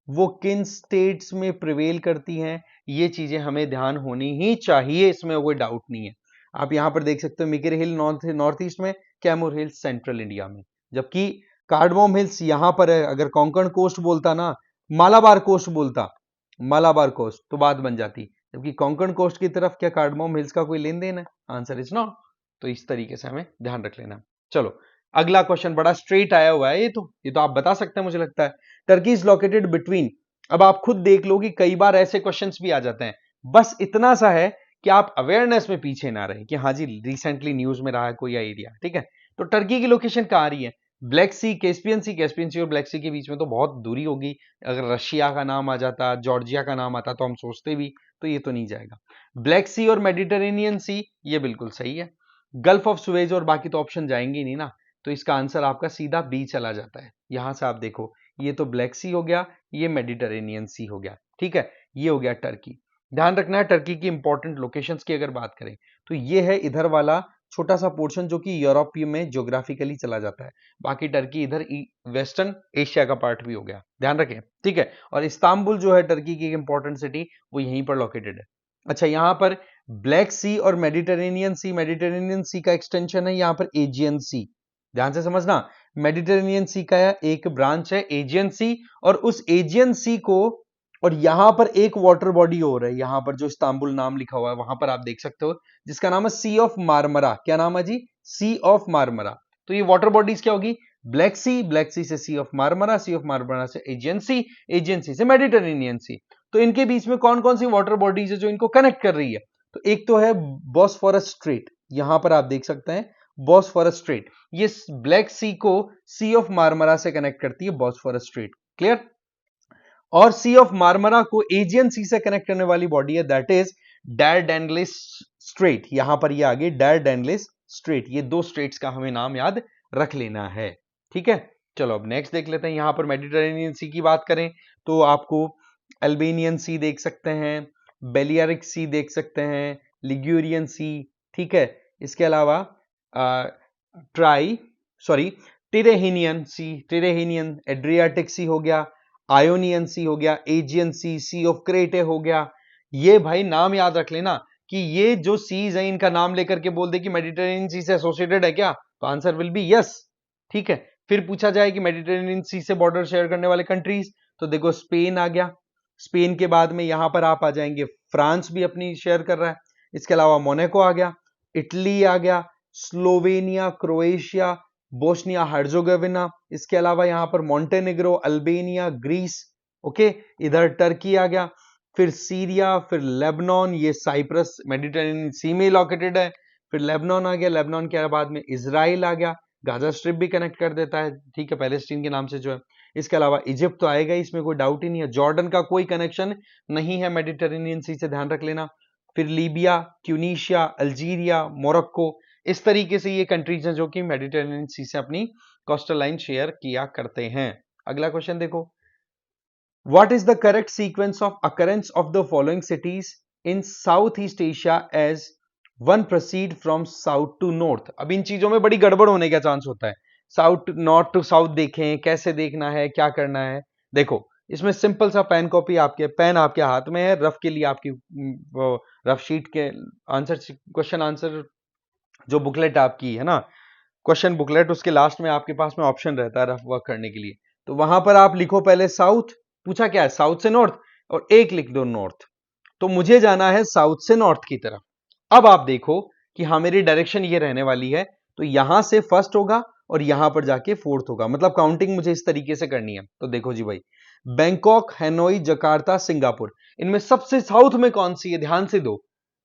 S1: वो किन स्टेट्स में प्रिवेल करती हैं, ये चीजें हमें ध्यान होनी ही चाहिए, इसमें कोई डाउट नहीं है। आप यहां पर देख सकते हो, मिकिरे हिल नॉर्थ ईस्ट में, कैमूर हिल्स सेंट्रल इंडिया में, जबकि कार्डमोम हिल्स यहां पर है। अगर कोंकण कोस्ट बोलता ना, मालाबार कोस्ट बोलता, मालाबार कोस्ट, तो बात बन जाती, जबकि कोंकण कोस्ट की तरफ क्या कार्डमोम हिल्स का कोई लेन देन है? Answer is not. तो इस तरीके से हमें ध्यान रख लेना। चलो अगला क्वेश्चन बड़ा स्ट्रेट आया हुआ है, ये तो आप बता सकते हैं मुझे लगता है। टर्की इज लोकेटेड बिटवीन, अब आप खुद देख लो कि कई बार ऐसे क्वेश्चंस भी आ जाते हैं, बस इतना सा है कि आप अवेयरनेस में पीछे ना रहे कि हाँ जी रिसेंटली न्यूज में रहा है कोई एरिया। ठीक है, तो टर्की की लोकेशन कहाँ आ रही है? ब्लैक सी, कैस्पियन सी, कैस्पियन सी और ब्लैक सी के बीच में तो बहुत दूरी होगी। अगर रशिया का नाम आ जाता, जॉर्जिया का नाम आता, तो हम सोचते भी, तो ये तो नहीं जाएगा। ब्लैक सी और मेडिटेरेनियन सी, ये बिल्कुल सही है। गल्फ ऑफ सुएज और बाकी तो ऑप्शन जाएंगे नहीं ना, तो इसका आंसर आपका सीधा बी चला जाता है। यहां से आप देखो, ये तो ब्लैक सी हो गया, ये मेडिटेरेनियन सी हो गया। ठीक है, ये हो गया टर्की। ध्यान रखना है टर्की की इंपॉर्टेंट लोकेशंस की अगर बात करें, तो ये है इधर वाला छोटा सा पोर्शन जो कि यूरोप में ज्योग्राफिकली चला जाता है। बाकी टर्की इधर वेस्टर्न एशिया का पार्ट भी हो गया, ध्यान रखें। ठीक है, और इस्तांबुल जो है टर्की की इंपॉर्टेंट सिटी, वो यहीं पर लोकेटेड है। अच्छा, यहां पर ब्लैक सी और मेडिटेरेनियन सी का एक्सटेंशन है यहां पर एजियन सी। ध्यान से समझना, मेडिटेरेनियन सी का एक ब्रांच है एजियन सी, और उस एजियन सी को, और यहां पर एक वाटर बॉडी हो रहा है, यहां पर जो इस्तांबुल नाम लिखा हुआ है वहां पर आप देख सकते हो, जिसका नाम है सी ऑफ मारमरा। क्या नाम है जी? सी ऑफ मारमरा। तो ये वाटर बॉडीज क्या होगी? ब्लैक सी, ब्लैक सी से सी ऑफ मारमरा, सी ऑफ मारमरा से एजियन सी, एजियन सी से मेडिटेरेनियन सी। तो इनके बीच में कौन कौन सी वाटर बॉडीज है जो इनको कनेक्ट कर रही है? तो एक तो है बॉस्फोरस स्ट्रेट, यहां पर आप देख सकते हैं बॉस्फोरस स्ट्रेट, ये ब्लैक सी को सी ऑफ मारमरा से कनेक्ट करती है, बॉस्फोरस स्ट्रेट। क्लियर? और सी ऑफ मारमरा को एजियन सी से कनेक्ट करने वाली बॉडी है, दैट इज डारडेनलिस स्ट्रेट। यहां पर ये आगे डारडेनलिस स्ट्रेट, ये दो स्ट्रेट्स का हमें नाम याद रख लेना है। ठीक है, चलो अब नेक्स्ट देख लेते हैं। यहां पर मेडिटेरेनियन सी की बात करें तो आपको अल्बेनियन सी देख सकते हैं, बेलियारिक सी देख सकते हैं, लिग्यूरियन सी। ठीक है, इसके अलावा टिरेहिनियन सी, टिरेहिनियन, एड्रियाटिक सी हो गया, आयोनियन सी हो गया, एजियन सी, सी ऑफ क्रेटे हो गया। ये भाई नाम याद रख लेना कि ये जो सीज है इनका नाम लेकर के बोल दे कि मेडिटेरेनियन सी से एसोसिएटेड है क्या, तो आंसर विल बी यस। ठीक है, फिर पूछा जाए कि मेडिटेरेनियन सी से बॉर्डर शेयर करने वाले कंट्रीज, तो देखो स्पेन आ गया, स्पेन के बाद में यहां पर आप आ जाएंगे, फ्रांस भी अपनी शेयर कर रहा है, इसके अलावा मोनाको आ गया, इटली आ गया, स्लोवेनिया, क्रोएशिया, बोस्निया हर्जोगोविना, इसके अलावा यहां पर मोंटेनेग्रो, अल्बेनिया, ग्रीस। ओके, इधर टर्की आ गया, फिर सीरिया, फिर लेबनान, ये साइप्रस मेडिटेरेनियन सी में लोकेटेड है, फिर लेबनान आ गया, लेबनान के बाद में इजराइल आ गया, गाजा स्ट्रिप भी कनेक्ट कर देता है, ठीक है, पैलेस्टीन के नाम से जो है। इसके अलावा इजिप्ट तो आएगा, इसमें कोई डाउट ही नहीं है। जॉर्डन का कोई कनेक्शन नहीं है मेडिटेरेनियन सी से, ध्यान रख लेना। फिर लीबिया, ट्यूनीशिया, अल्जीरिया, मोरक्को, इस तरीके से ये कंट्रीज हैं जो कि मेडिटेरेनियन सी से अपनी कोस्टल लाइन शेयर किया करते हैं। अगला क्वेश्चन देखो, what is the correct sequence of occurrence of the following cities in South East Asia as one proceed from south to north? अब इन चीजों में बड़ी गड़बड़ होने का चांस होता है, साउथ नॉर्थ टू साउथ देखें, कैसे देखना है, क्या करना है। देखो, इसमें सिंपल सा पेन कॉपी आपके, पेन आपके हाथ में है, रफ के लिए आपकी रफ शीट के आंसर, क्वेश्चन आंसर जो बुकलेट आपकी है ना, क्वेश्चन बुकलेट, उसके लास्ट में आपके पास में ऑप्शन रहता है रफ वर्क करने के लिए। तो वहां पर आप लिखो पहले साउथ, पूछा क्या है, साउथ से नॉर्थ, और एक लिख दो नॉर्थ। तो मुझे जाना है साउथ से नॉर्थ की तरफ। अब आप देखो कि हाँ मेरी डायरेक्शन ये रहने वाली है, तो यहां से फर्स्ट होगा और यहां पर जाके फोर्थ होगा, मतलब काउंटिंग मुझे इस तरीके से करनी है। तो देखो जी भाई, बैंकॉक, हैनोई, जकार्ता, सिंगापुर, इनमें सबसे साउथ में कौन सी है, ध्यान से दो।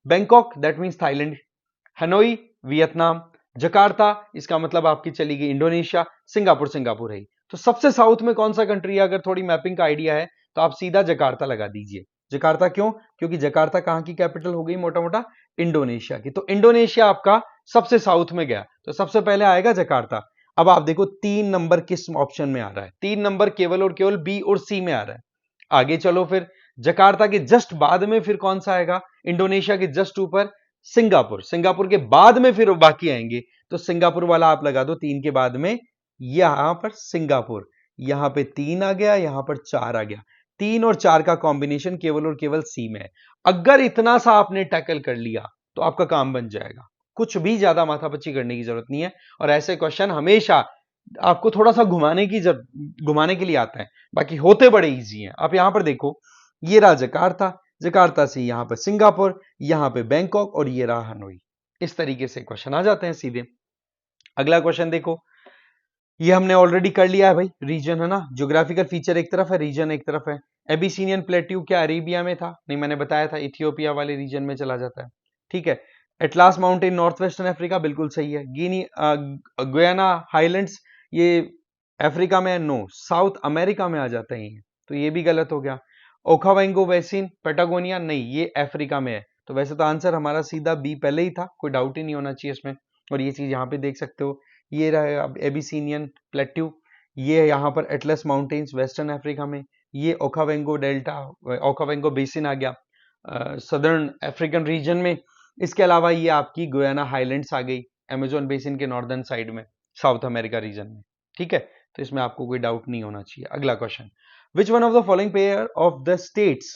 S1: Bangkok that means Thailand, Hanoi Vietnam, Jakarta इसका मतलब आपकी चली गई इंडोनेशिया, सिंगापुर सिंगापुर है। तो सबसे साउथ में कौन सा कंट्री है, अगर थोड़ी मैपिंग का आइडिया है तो आप सीधा जकार्ता लगा दीजिए। जकार्ता क्यों, क्योंकि जकार्ता कहां की कैपिटल हो गई मोटा मोटा, इंडोनेशिया की। तो इंडोनेशिया आपका सबसे साउथ में गया, तो सबसे पहले आएगा जकार्ता। अब आप देखो 3 नंबर किस ऑप्शन में आ रहा है, 3 नंबर केवल और केवल बी और सी में आ रहा है। आगे चलो फिर, जकार्ता के जस्ट बाद में फिर कौन सा आएगा, इंडोनेशिया के जस्ट ऊपर सिंगापुर, सिंगापुर के बाद में फिर बाकी आएंगे। तो सिंगापुर वाला आप लगा दो 3 के बाद में, यहां पर सिंगापुर, यहां पे 3 आ गया, यहां पर 4 आ गया। 3 और 4 का कॉम्बिनेशन केवल और केवल सी में है। अगर इतना सा आपने टैकल कर लिया तो आपका काम बन जाएगा, कुछ भी ज्यादा माथापच्ची करने की जरूरत नहीं है। और ऐसे क्वेश्चन हमेशा आपको थोड़ा सा घुमाने के लिए आता है, बाकी होते बड़े इजी हैं। आप यहां पर देखो, ये रहा जकार्ता, जकार्ता से यहां पर सिंगापुर, यहां पे बैंकॉक, और ये रहा हनोई। इस तरीके से क्वेश्चन आ जाते हैं सीधे। अगला क्वेश्चन देखो, ये हमने ऑलरेडी कर लिया है भाई, रीजन है ना, ज्योग्राफिकल फीचर एक तरफ है, रीजन एक तरफ है। एबिसिनियन प्लेट्यू क्या अरेबिया में था, नहीं मैंने बताया था इथियोपिया वाले रीजन में चला जाता है, ठीक है। Atlas mountain north western Africa, बिल्कुल सही है। गिनी गुयाना हाईलैंड्स, ये अफ्रीका में, नो साउथ अमेरिका में आ जाते हैं ये, तो ये भी गलत हो गया। ओकावांगो बेसिन पेटागोनिया, नहीं ये अफ्रीका में है। तो वैसे तो आंसर हमारा सीधा बी पहले ही था, कोई डाउट ही नहीं होना चाहिए इसमें। और ये चीज यहाँ पे देख सकते हो, ये रहा एबिसिनियन प्लेट्यू, ये यहाँ पर एटलस माउंटेन्स वेस्टर्न अफ्रीका में, ये ओकावेंगो डेल्टा, ओकावेंगो बेसिन आ गया सदर्न अफ्रीकन रीजन में। इसके अलावा ये आपकी गुयाना हाईलैंड्स आ गई अमेजोन बेसिन के नॉर्दर्न साइड में, साउथ अमेरिका रीजन में, ठीक है। तो इसमें आपको कोई डाउट नहीं होना चाहिए। अगला question, which one of the following pair of the states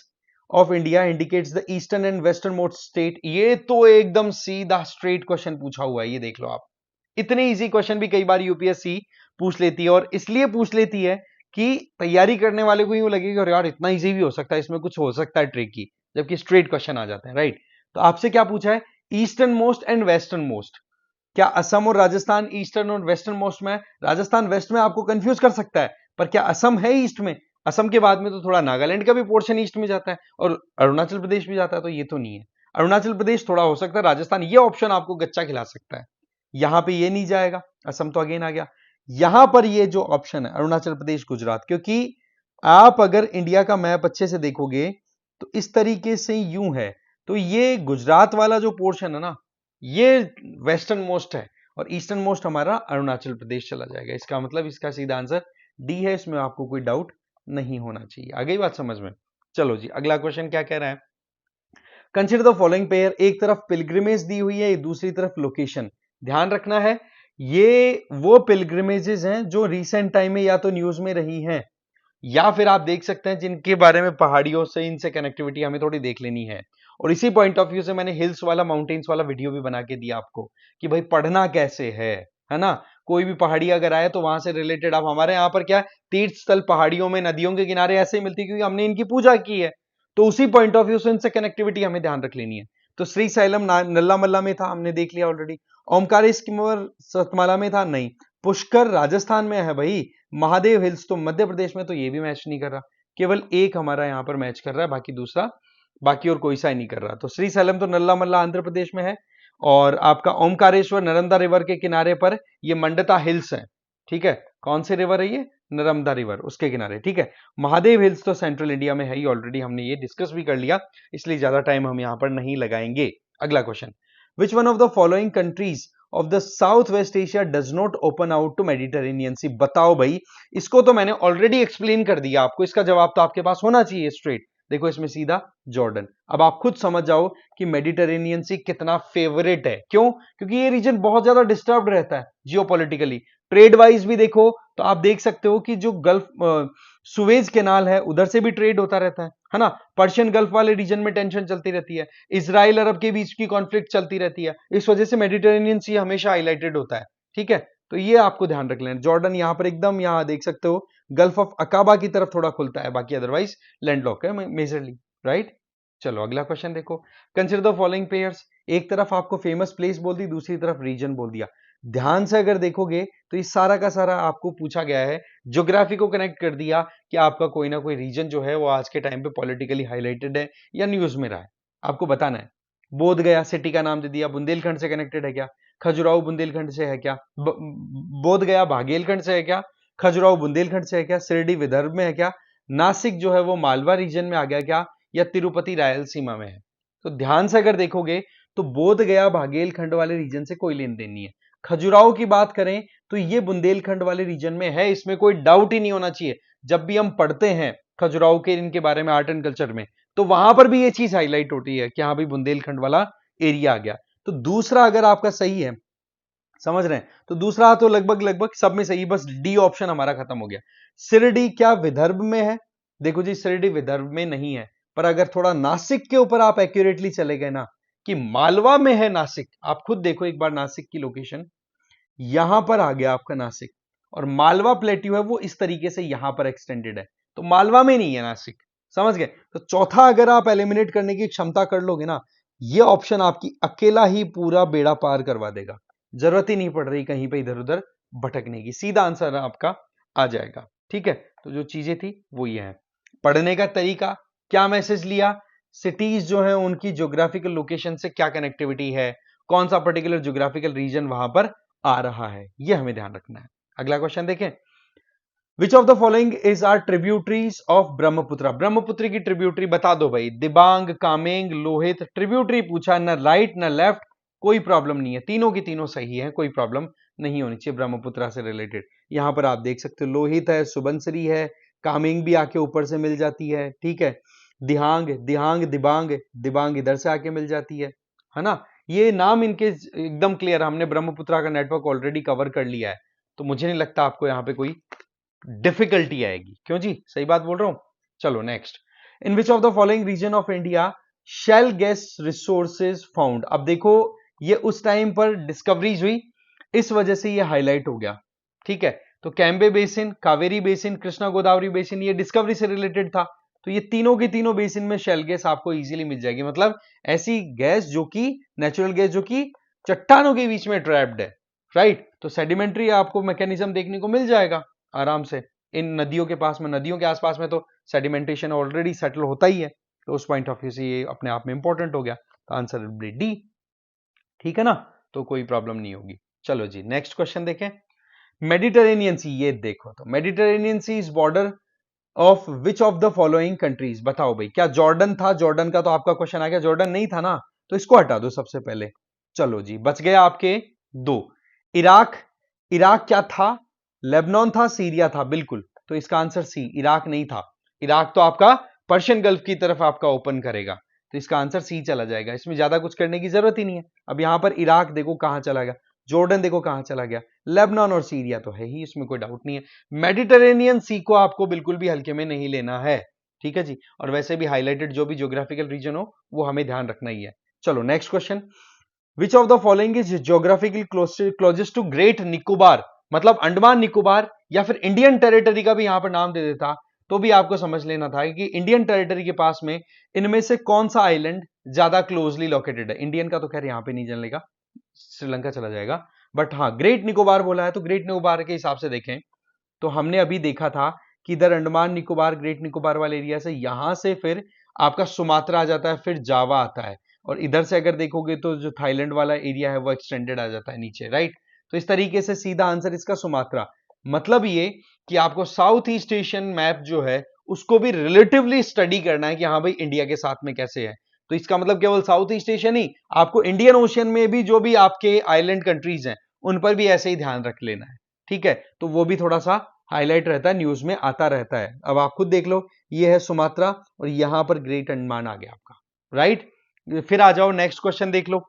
S1: of India indicates the eastern and western most state. ये तो एकदम सीधा स्ट्रेट क्वेश्चन पूछा हुआ है, ये देख लो आप। इतने इजी क्वेश्चन भी कई बार यूपीएससी पूछ लेती है, और इसलिए पूछ लेती है कि तैयारी करने वाले को यूं लगेगा और यार इतना इजी भी हो सकता है, इसमें कुछ हो सकता है ट्रिकी, जबकि स्ट्रेट क्वेश्चन आ जाते हैं, राइट। तो आपसे क्या पूछा है, eastern most and western most. क्या असम और राजस्थान ईस्टर्न और वेस्टर्न मोस्ट में? राजस्थान वेस्ट में आपको कंफ्यूज कर सकता है, पर क्या असम है ईस्ट में? असम के बाद में तो थोड़ा नागालैंड का भी पोर्शन ईस्ट में जाता है, और अरुणाचल प्रदेश भी जाता है, तो ये तो नहीं है। अरुणाचल प्रदेश थोड़ा हो सकता है, राजस्थान, ये ऑप्शन आपको गच्चा खिला सकता है। यहां पे ये नहीं जाएगा, असम तो अगेन आ गया। यहां पर ये जो ऑप्शन है अरुणाचल प्रदेश गुजरात, क्योंकि आप अगर इंडिया का मैप अच्छे से देखोगे तो इस तरीके से यूं है, तो ये गुजरात वाला जो पोर्शन है ना, ये वेस्टर्न मोस्ट है, और ईस्टर्न मोस्ट हमारा अरुणाचल प्रदेश चला जाएगा। इसका मतलब इसका सीधा आंसर डी है, इसमें आपको कोई डाउट नहीं होना चाहिए। आ गई बात समझ में? चलो जी, अगला क्वेश्चन क्या कह रहा है, कंसिडर द फॉलोइंग पेयर, एक तरफ पिलग्रिमेज दी हुई है, दूसरी तरफ लोकेशन। ध्यान रखना है, ये वो पिलग्रिमेजेस हैं जो रिसेंट टाइम में या तो न्यूज में रही हैं, या फिर आप देख सकते हैं जिनके बारे में पहाड़ियों से इनसे कनेक्टिविटी हमें थोड़ी देख लेनी है। और इसी पॉइंट ऑफ व्यू से मैंने हिल्स वाला माउंटेन्स वाला वीडियो भी बना के दिया आपको, कि भाई पढ़ना कैसे है ना। कोई भी पहाड़ी अगर आए तो वहां से रिलेटेड, अब हमारे यहाँ पर क्या तीर्थ स्थल पहाड़ियों में नदियों के किनारे ऐसे ही मिलती है क्योंकि हमने इनकी पूजा की है, तो उसी पॉइंट ऑफ व्यू से इनसे कनेक्टिविटी हमें ध्यान रख लेनी है। तो श्री सैलम नल्ला मल्ला में था, हमने देख लिया ऑलरेडी। ओमकारेश्वर सतमाला में था, नहीं। पुष्कर राजस्थान में है भाई, महादेव हिल्स तो मध्य प्रदेश में, तो ये भी मैच नहीं कर रहा। केवल एक हमारा यहां पर मैच कर रहा है, बाकी दूसरा, बाकी और कोई सा ही नहीं कर रहा। तो श्री सैलम तो नल्ला मल्ला आंध्र प्रदेश में है, और आपका ओमकारेश्वर नर्मदा रिवर के किनारे पर ये मंडता हिल्स है, ठीक है। कौन से रिवर है ये? नर्मदा रिवर, उसके किनारे, ठीक है। महादेव हिल्स तो सेंट्रल इंडिया में है ही, ऑलरेडी हमने ये डिस्कस भी कर लिया, इसलिए ज्यादा टाइम हम यहां पर नहीं लगाएंगे। अगला question, which one of the following countries of the south west Asia does not open out to Mediterranean Sea. बताओ भाई, इसको तो मैंने ऑलरेडी एक्सप्लेन कर दिया आपको, इसका जवाब तो आपके पास होना चाहिए स्ट्रेट। देखो इसमें सीधा जॉर्डन। अब आप खुद समझ जाओ कि मेडिटेरेनियन सी कितना फेवरेट है, क्यों? क्योंकि ये रीजन बहुत ज्यादा डिस्टर्ब्ड रहता है जियोपॉलिटिकली। ट्रेड वाइज भी देखो तो आप देख सकते हो कि जो गल्फ सुवेज कैनाल है उधर से भी ट्रेड होता रहता है ना। पर्शियन गल्फ वाले रीजन में टेंशन चलती रहती है, इजराइल अरब के बीच की कॉन्फ्लिक्ट चलती रहती है, इस वजह से मेडिटेरेनियन सी हमेशा हाईलाइटेड होता है, ठीक है। तो ये आपको ध्यान रख लेना। जॉर्डन यहाँ पर एकदम, यहाँ देख सकते हो गल्फ ऑफ अकाबा की तरफ थोड़ा खुलता है, बाकी अदरवाइज लैंडलॉक है मेजरली, राइट। चलो अगला क्वेश्चन देखो। कंसिडर द फॉलोइंग पेयर्स, एक तरफ आपको फेमस प्लेस बोल दी, दूसरी तरफ रीजन बोल दिया। ध्यान से अगर देखोगे तो ये सारा का सारा आपको पूछा गया है, ज्योग्राफी को कनेक्ट कर दिया कि आपका कोई ना कोई रीजन जो है वो आज के टाइम पे पॉलिटिकली हाईलाइटेड है या न्यूज में रहा है, आपको बताना है। बोध गया सिटी का नाम दे दिया, बुंदेलखंड से कनेक्टेड है क्या? खजुराहो बुंदेलखंड से है क्या? बोध गया बाघेलखंड से है क्या? खजुराहो बुंदेलखंड से है क्या? शिरडी विदर्भ में है क्या? नासिक जो है वो मालवा रीजन में आ गया क्या, या तिरुपति रायलसीमा में है? तो ध्यान से अगर देखोगे तो बोध गया बाघेलखंड वाले रीजन से कोई लेन देन नहीं है। खजुराहो की बात करें तो ये बुंदेलखंड वाले रीजन में है, इसमें कोई डाउट ही नहीं होना चाहिए। जब भी हम पढ़ते हैं खजुराहो के इनके बारे में आर्ट एंड कल्चर में, तो वहां पर भी ये चीज हाईलाइट होती है कि हाँ भाई बुंदेलखंड वाला एरिया आ गया। तो दूसरा अगर आपका सही है, समझ रहे हैं, तो दूसरा तो लगभग लगभग सब में सही, बस डी ऑप्शन हमारा खत्म हो गया। शिरडी क्या विदर्भ में है? देखो जी शिरडी विदर्भ में नहीं है, पर अगर थोड़ा नासिक के ऊपर आप एक्यूरेटली चले गए ना कि मालवा में है नासिक, आप खुद देखो एक बार नासिक की लोकेशन, यहां पर आ गया आपका नासिक, और मालवा प्लेट्यू है वो इस तरीके से यहां पर एक्सटेंडेड है, तो मालवा में नहीं है नासिक, समझ गए। तो चौथा अगर आप एलिमिनेट करने की क्षमता कर लोगे ना, ये ऑप्शन आपकी अकेला ही पूरा बेड़ा पार करवा देगा, जरूरत ही नहीं पड़ रही कहीं पे इधर उधर भटकने की, सीधा आंसर आपका आ जाएगा। ठीक है, तो जो चीजें थी वो ये है। पढ़ने का तरीका, क्या मैसेज लिया, सिटीज जो है उनकी ज्योग्राफिकल लोकेशन से क्या कनेक्टिविटी है, कौन सा पर्टिकुलर ज्योग्राफिकल रीजन वहां पर आ रहा है, ये हमें ध्यान रखना है। अगला क्वेश्चन देखें। Which of the following is are tributaries of Brahmaputra? Brahmaputra की ट्रिब्यूटरी बता दो भाई। दिबांग, कामेंग, लोहित। ट्रिब्यूटरी पूछा, न राइट न लेफ्ट, कोई प्रॉब्लम नहीं है, तीनों की तीनों सही है, कोई प्रॉब्लम नहीं होनी चाहिए ब्रह्मपुत्र से रिलेटेड। यहां पर आप देख सकते हो लोहित है, सुबनसिरी है, कामेंग भी आके ऊपर से मिल जाती है, ठीक है। दिहांग, दिहांग, दिबांग, दिबांग इधर से आके मिल जाती है ना। ये नाम इनके एकदम क्लियर, हमने ब्रह्मपुत्र का नेटवर्क ऑलरेडी कवर कर लिया है, तो मुझे नहीं लगता आपको यहां पे कोई डिफिकल्टी आएगी। क्यों जी, सही बात बोल रहा हूं। चलो next. In which of the following region of India shale gas resources found? अब देखो ये उस टाइम पर डिस्कवरीज हुई, इस वजह से ये हाईलाइट हो गया, ठीक है। तो Cambay basin, Kaveri basin, Krishna Godavari basin, ये डिस्कवरी से रिलेटेड था, तो ये तीनों के तीनों बेसिन में शेल गैस आपको इजीली मिल जाएगी। मतलब ऐसी गैस जो कि नेचुरल गैस जो कि चट्टानों के बीच में ट्रैप्ड है, राइट। तो सेडिमेंट्री आपको मैकेनिज्म देखने को मिल जाएगा आराम से इन नदियों के पास में, नदियों के आसपास में तो सेडिमेंटेशन ऑलरेडी सेटल होता ही है, तो उस पॉइंट ऑफ व्यू से ये अपने आप में इंपॉर्टेंट हो गया, तो आंसर विल बी डी, ठीक है ना। तो कोई प्रॉब्लम नहीं होगी। चलो जी नेक्स्ट क्वेश्चन देखें। मेडिटेरेनियन सी, ये देखो तो Mediterranean Sea is border of which of the following countries? बताओ भाई, क्या जॉर्डन था? जॉर्डन का तो आपका क्वेश्चन आ गया, जॉर्डन नहीं था ना, तो इसको हटा दो सबसे पहले। चलो जी बच गया आपके दो। इराक, इराक क्या था? लेबनान था, सीरिया था, बिल्कुल। तो इसका आंसर सी, इराक नहीं था। इराक तो आपका पर्शियन गल्फ की तरफ आपका ओपन करेगा, तो इसका आंसर सी चला जाएगा, इसमें ज्यादा कुछ करने की जरूरत ही नहीं है। अब यहां पर इराक देखो कहां चला गया, जॉर्डन देखो कहां चला गया, लेबनान और सीरिया तो है ही, इसमें कोई डाउट नहीं है। मेडिटेरेनियन सी को आपको बिल्कुल भी हल्के में नहीं लेना है, ठीक है जी। और वैसे भी हाईलाइटेड जो भी ज्योग्राफिकल रीजन हो वो हमें ध्यान रखना ही है। चलो next question. Which of the following is geographically closest to Great Nicobar? मतलब अंडमान निकोबार या फिर इंडियन टेरिटरी का भी यहां पर नाम दे देता तो भी आपको समझ लेना था कि इंडियन टेरिटरी के पास में इनमें से कौन सा आइलैंड ज्यादा क्लोजली लोकेटेड है। इंडियन का तो खैर यहां पे नहीं चलेगा, श्रीलंका चला जाएगा, बट हाँ ग्रेट निकोबार बोला है, तो ग्रेट निकोबार के हिसाब से देखें तो हमने अभी देखा था कि इधर अंडमान निकोबार, ग्रेट निकोबार वाले एरिया से यहां से फिर आपका सुमात्रा आ जाता है, फिर जावा आता है, और इधर से अगर देखोगे तो जो थाईलैंड वाला एरिया है वो एक्सटेंडेड आ जाता है नीचे, राइट। तो इस तरीके से सीधा आंसर इसका सुमात्रा। मतलब ये कि आपको साउथ ईस्ट एशियन मैप जो है उसको भी रिलेटिवली स्टडी करना है कि हाँ भाई इंडिया के साथ में कैसे है। तो इसका मतलब केवल साउथ ईस्ट एशियन ही, आपको इंडियन ओशियन में भी जो भी आपके आइलैंड कंट्रीज हैं उन पर भी ऐसे ही ध्यान रख लेना है, ठीक है। तो वो भी थोड़ा सा हाईलाइट रहता है, न्यूज में आता रहता है। अब आप खुद देख लो, ये है सुमात्रा और यहां पर ग्रेट अंडमान आ गया आपका, राइट। फिर आ जाओ नेक्स्ट क्वेश्चन देख लो।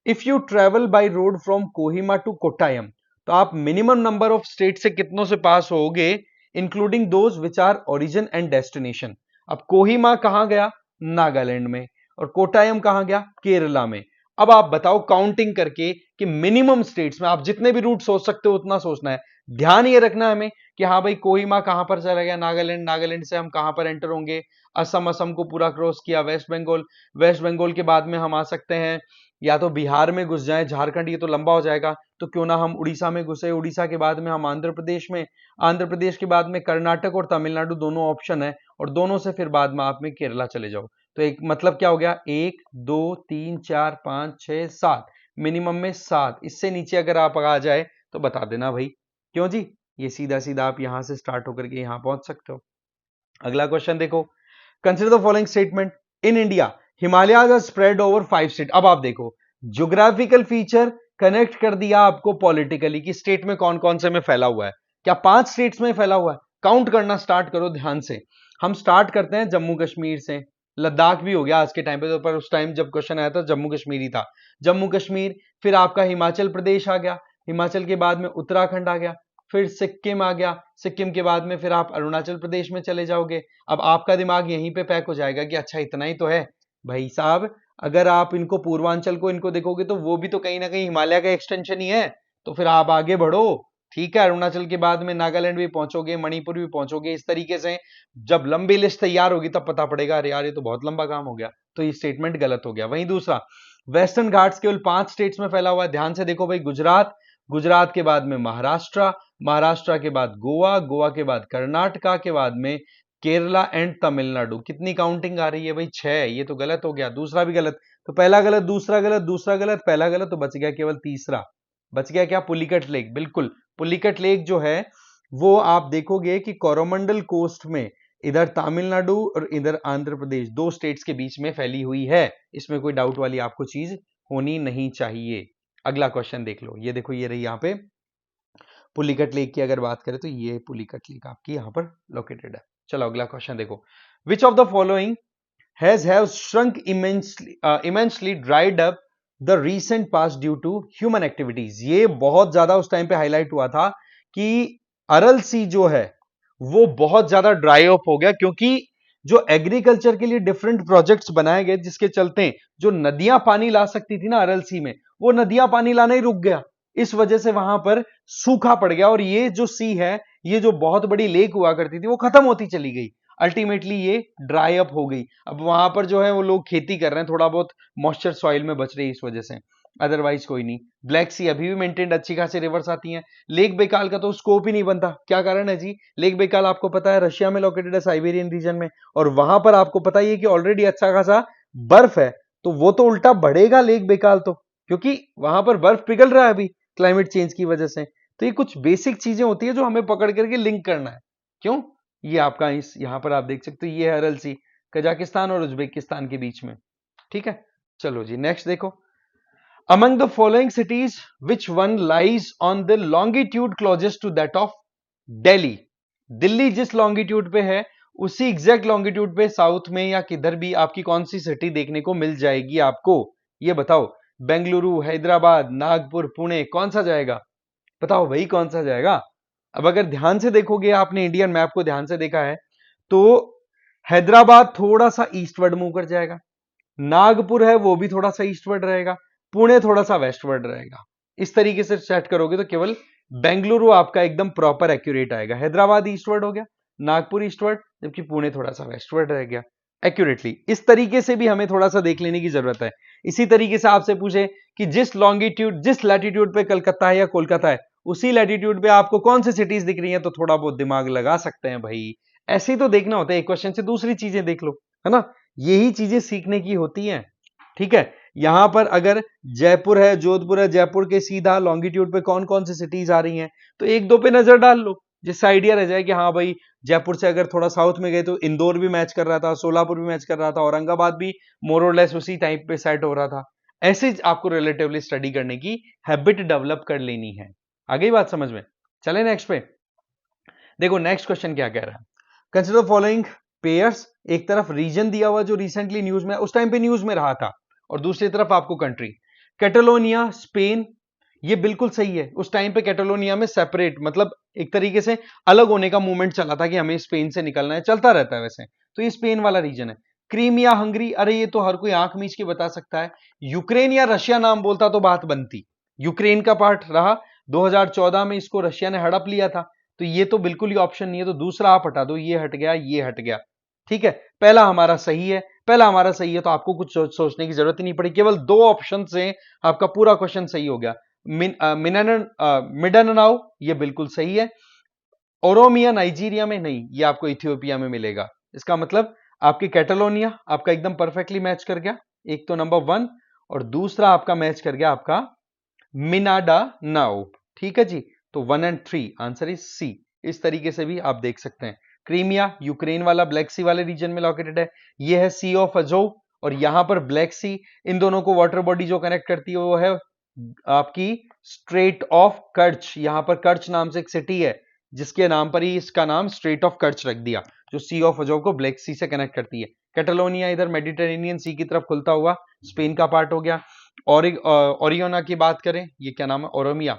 S1: If you travel by road from Kohima to Kottayam, तो आप मिनिमम नंबर ऑफ स्टेट से कितनों से पास होगे, including those which are origin and destination? अब कोहिमा कहां गया? नागालैंड में। और कोट्टायम कहां गया? केरला में। अब आप बताओ काउंटिंग करके कि मिनिमम स्टेट्स में आप जितने भी रूट सोच सकते हो उतना सोचना है। ध्यान ये रखना है हमें कि हाँ भाई कोहिमा कहां पर चला गया, नागालैंड, नागालैंड से हम कहां पर एंटर होंगे, असम, असम को पूरा क्रॉस किया, वेस्ट बंगाल, वेस्ट बंगाल के बाद में हम आ सकते हैं या तो बिहार में घुस जाएं, झारखंड ये तो लंबा हो जाएगा, तो क्यों ना हम उड़ीसा में घुसे, उड़ीसा के बाद में हम आंध्र प्रदेश में, आंध्र प्रदेश के बाद में कर्नाटक और तमिलनाडु दोनों ऑप्शन है, और दोनों से फिर बाद में आप में केरला चले जाओ। तो एक मतलब क्या हो गया, 1 2 3 4 5 6 7, मिनिमम में 7, इससे नीचे अगर आप आ जाए तो बता देना भाई। क्यों जी, ये सीधा सीधा आप यहां से स्टार्ट होकर के यहां पहुंच सकते हो। अगला क्वेश्चन देखो, consider the following statement, in India Himalayas are spread over 5 state. अब आप देखो ज्योग्राफिकल फीचर कनेक्ट कर दिया आपको पॉलिटिकली कि स्टेट में कौन कौन से में फैला हुआ है, क्या 5 स्टेट्स में फैला हुआ है, काउंट करना स्टार्ट करो ध्यान से। हम स्टार्ट करते हैं जम्मू कश्मीर से, लद्दाख भी हो गया आज के टाइम पे, तो पर उस टाइम जब क्वेश्चन आया था जम्मू कश्मीर ही था, जम्मू कश्मीर, फिर आपका हिमाचल प्रदेश आ गया, हिमाचल के बाद में उत्तराखंड आ गया, फिर सिक्किम आ गया, सिक्किम के बाद में फिर आप अरुणाचल प्रदेश में चले जाओगे। अब आपका दिमाग यहीं पे पैक हो जाएगा कि अच्छा इतना ही तो है भाई साहब, अगर आप इनको पूर्वांचल को इनको देखोगे तो वो भी तो कहीं ना कहीं हिमालय का एक्सटेंशन ही है, तो फिर आप आगे बढ़ो। ठीक है, अरुणाचल के बाद में नागालैंड भी पहुंचोगे, मणिपुर भी पहुंचोगे, इस तरीके से जब लंबी लिस्ट तैयार होगी तब पता पड़ेगा अरे यार ये तो बहुत लंबा काम हो गया, तो ये स्टेटमेंट गलत हो गया। वहीं दूसरा, वेस्टर्न घाट्स केवल 5 स्टेट्स में फैला हुआ है, ध्यान से देखो भाई, गुजरात, गुजरात के बाद में महाराष्ट्र, महाराष्ट्र के बाद गोवा, गोवा के बाद कर्नाटका के बाद में केरला एंड तमिलनाडु। कितनी काउंटिंग आ रही है भाई, 6, ये तो गलत हो गया, दूसरा भी गलत, तो पहला गलत, दूसरा गलत, दूसरा गलत, पहला गलत, तो बच गया केवल तीसरा, बच गया क्या, पुलिकट लेक। बिल्कुल, पुलिकट लेक जो है वो आप देखोगे कि कोरोमंडल कोस्ट में इधर तमिलनाडु और इधर आंध्र प्रदेश, 2 स्टेट्स के बीच में फैली हुई है, इसमें कोई डाउट वाली आपको चीज होनी नहीं चाहिए। अगला क्वेश्चन देख लो, ये देखो ये रही यहाँ पे पुलिकट लेक की अगर बात करें तो ये पुलिकट लेक आपकी यहाँ पर लोकेटेड है। चलो अगला क्वेश्चन देखो, विच of the following has have shrunk immensely dried up the recent past due to human activities। ये बहुत ज्यादा उस टाइम पे हाईलाइट हुआ था कि अरल सी जो है वो बहुत ज्यादा ड्राई अप हो गया, क्योंकि जो एग्रीकल्चर के लिए डिफरेंट प्रोजेक्ट्स बनाए गए जिसके चलते जो नदियां पानी ला सकती थी ना अरल सी में, वो नदियां पानी लाना ही रुक गया, इस वजह से वहां पर सूखा पड़ गया, और ये जो सी है, ये जो बहुत बड़ी लेक हुआ करती थी वो खत्म होती चली गई, अल्टीमेटली ये ड्राई अप हो गई। अब वहां पर जो है वो लोग खेती कर रहे हैं, थोड़ा बहुत मॉइस्चर सॉइल में बच रही है इस वजह से, अदरवाइज कोई नहीं। ब्लैक सी अभी भी मेंटेन्ड, अच्छी खासी रिवर्स आती हैं। लेक बेकाल का तो स्कोप ही नहीं बनता, क्या कारण है जी, लेक बेकाल आपको पता है रशिया में लोकेटेड है, साइबेरियन रीजन में, और वहां पर आपको पता ही है कि ऑलरेडी अच्छा खासा बर्फ है, तो वो तो उल्टा बढ़ेगा लेक बेकाल तो, क्योंकि वहां पर बर्फ पिघल रहा है अभी क्लाइमेट चेंज की वजह से। तो ये कुछ बेसिक चीजें होती है जो हमें पकड़ करके लिंक करना है। क्यों, ये आपका इस यहां पर आप देख सकते हो, ये है अरल सी, कजाकिस्तान और उज्बेकिस्तान के बीच में। ठीक है, चलो जी नेक्स्ट देखो, among the following cities which one lies on the longitude closest to that of Delhi। Delhi जिस लॉन्गिट्यूड पे है उसी एग्जैक्ट लॉन्गिट्यूड पे साउथ में या किधर भी आपकी कौन सी सिटी देखने को मिल जाएगी आपको, ये बताओ, बेंगलुरु, हैदराबाद, नागपुर, पुणे, कौन सा जाएगा, बताओ भाई कौन सा जाएगा। अब अगर ध्यान से देखोगे, आपने इंडियन मैप को ध्यान से देखा है तो हैदराबाद थोड़ा सा ईस्टवर्ड मूव कर जाएगा, नागपुर है वो भी थोड़ा सा ईस्टवर्ड रहेगा, पुणे थोड़ा सा वेस्टवर्ड रहेगा। इस तरीके से सेट करोगे तो केवल बेंगलुरु आपका एकदम प्रॉपर एक्यूरेट आएगा, हैदराबाद ईस्टवर्ड हो गया, नागपुर ईस्टवर्ड, जबकि पुणे थोड़ा सा वेस्टवर्ड रह गया एक्यूरेटली। इस तरीके से भी हमें थोड़ा सा देख लेने की जरूरत है। इसी तरीके से आपसे पूछे कि जिस लॉन्गिट्यूड जिस लैटिट्यूड पे कलकत्ता है या कोलकाता है, उसी लैटिट्यूड पे आपको कौन सी सिटीज दिख रही है, तो थोड़ा बहुत दिमाग लगा सकते हैं भाई, ऐसे ही तो देखना होता है, एक क्वेश्चन से दूसरी चीजें देख लो, है ना, यही चीजें सीखने की होती हैं। ठीक है, यहां पर अगर जयपुर है, जोधपुर है, जयपुर के सीधा लॉन्गिट्यूड पे कौन कौन सी सिटीज आ रही हैं, तो एक दो पे नजर डाल लो, जिससे आइडिया रह जाए कि हाँ भाई जयपुर से अगर थोड़ा साउथ में गए तो इंदौर भी मैच कर रहा था, सोलापुर भी मैच कर रहा था, औरंगाबाद भी मोर और लेस उसी टाइप पे सेट हो रहा था। ऐसे आपको रिलेटिवली स्टडी करने की हैबिट डेवलप कर लेनी है। आगे बात समझ में, चले नेक्स्ट पे देखो, नेक्स्ट क्वेश्चन क्या कह रहा है, कंसिडर फॉलोइंग पेयर्स, एक तरफ रीजन दिया हुआ जो रिसेंटली न्यूज में, उस टाइम पे न्यूज में रहा था, और दूसरी तरफ आपको कंट्री, कैटालोनिया स्पेन, ये बिल्कुल सही है, उस टाइम पे कैटालोनिया में सेपरेट मतलब एक तरीके से अलग होने का मूवमेंट चला था कि हमें स्पेन से निकलना है, चलता रहता है वैसे, तो ये स्पेन वाला रीजन है। क्रीमिया हंगरी, अरे ये तो हर कोई आंख मीच के बता सकता है। यूक्रेन या रशिया नाम बोलता तो बात बनती। यूक्रेन का पार्ट रहा, 2014 में इसको रशिया ने हड़प लिया था, तो ये तो बिल्कुल ही ऑप्शन नहीं है, तो दूसरा आप हटा दो, ये हट गया, ये हट गया। ठीक है, पहला हमारा सही है, पहला हमारा सही है, तो आपको कुछ सोचने की जरूरत ही नहीं पड़ी, केवल दो ऑप्शन से आपका पूरा क्वेश्चन सही हो गया। मिडननाउ ये बिल्कुल सही है। ओरोमिया नाइजीरिया में नहीं, ये आपको इथियोपिया में मिलेगा। इसका मतलब आपकी कैटालोनिया आपका एकदम परफेक्टली मैच कर गया, एक तो नंबर 1, और दूसरा आपका मैच कर गया आपका मिनाडा नाउ। ठीक है जी, तो 1 एंड 3 आंसर इज सी। इस तरीके से भी आप देख सकते हैं। क्रीमिया यूक्रेन वाला ब्लैक सी वाले रीजन में लोकेटेड है, ये है सी ऑफ अजोव, और यहां पर ब्लैक सी, इन दोनों को वाटर बॉडी जो कनेक्ट करती है वो है आपकी स्ट्रेट ऑफ कर्च। यहां पर कर्च नाम से एक सिटी है, जिसके नाम पर ही इसका नाम स्ट्रेट ऑफ कर्च रख दिया, जो सी ऑफ अजोव को ब्लैक सी से कनेक्ट करती है। कैटालोनिया इधर मेडिटेरेनियन सी की तरफ खुलता हुआ स्पेन का पार्ट हो गया। और ओरियोना की बात करें, ये क्या नाम है, ओरोमिया,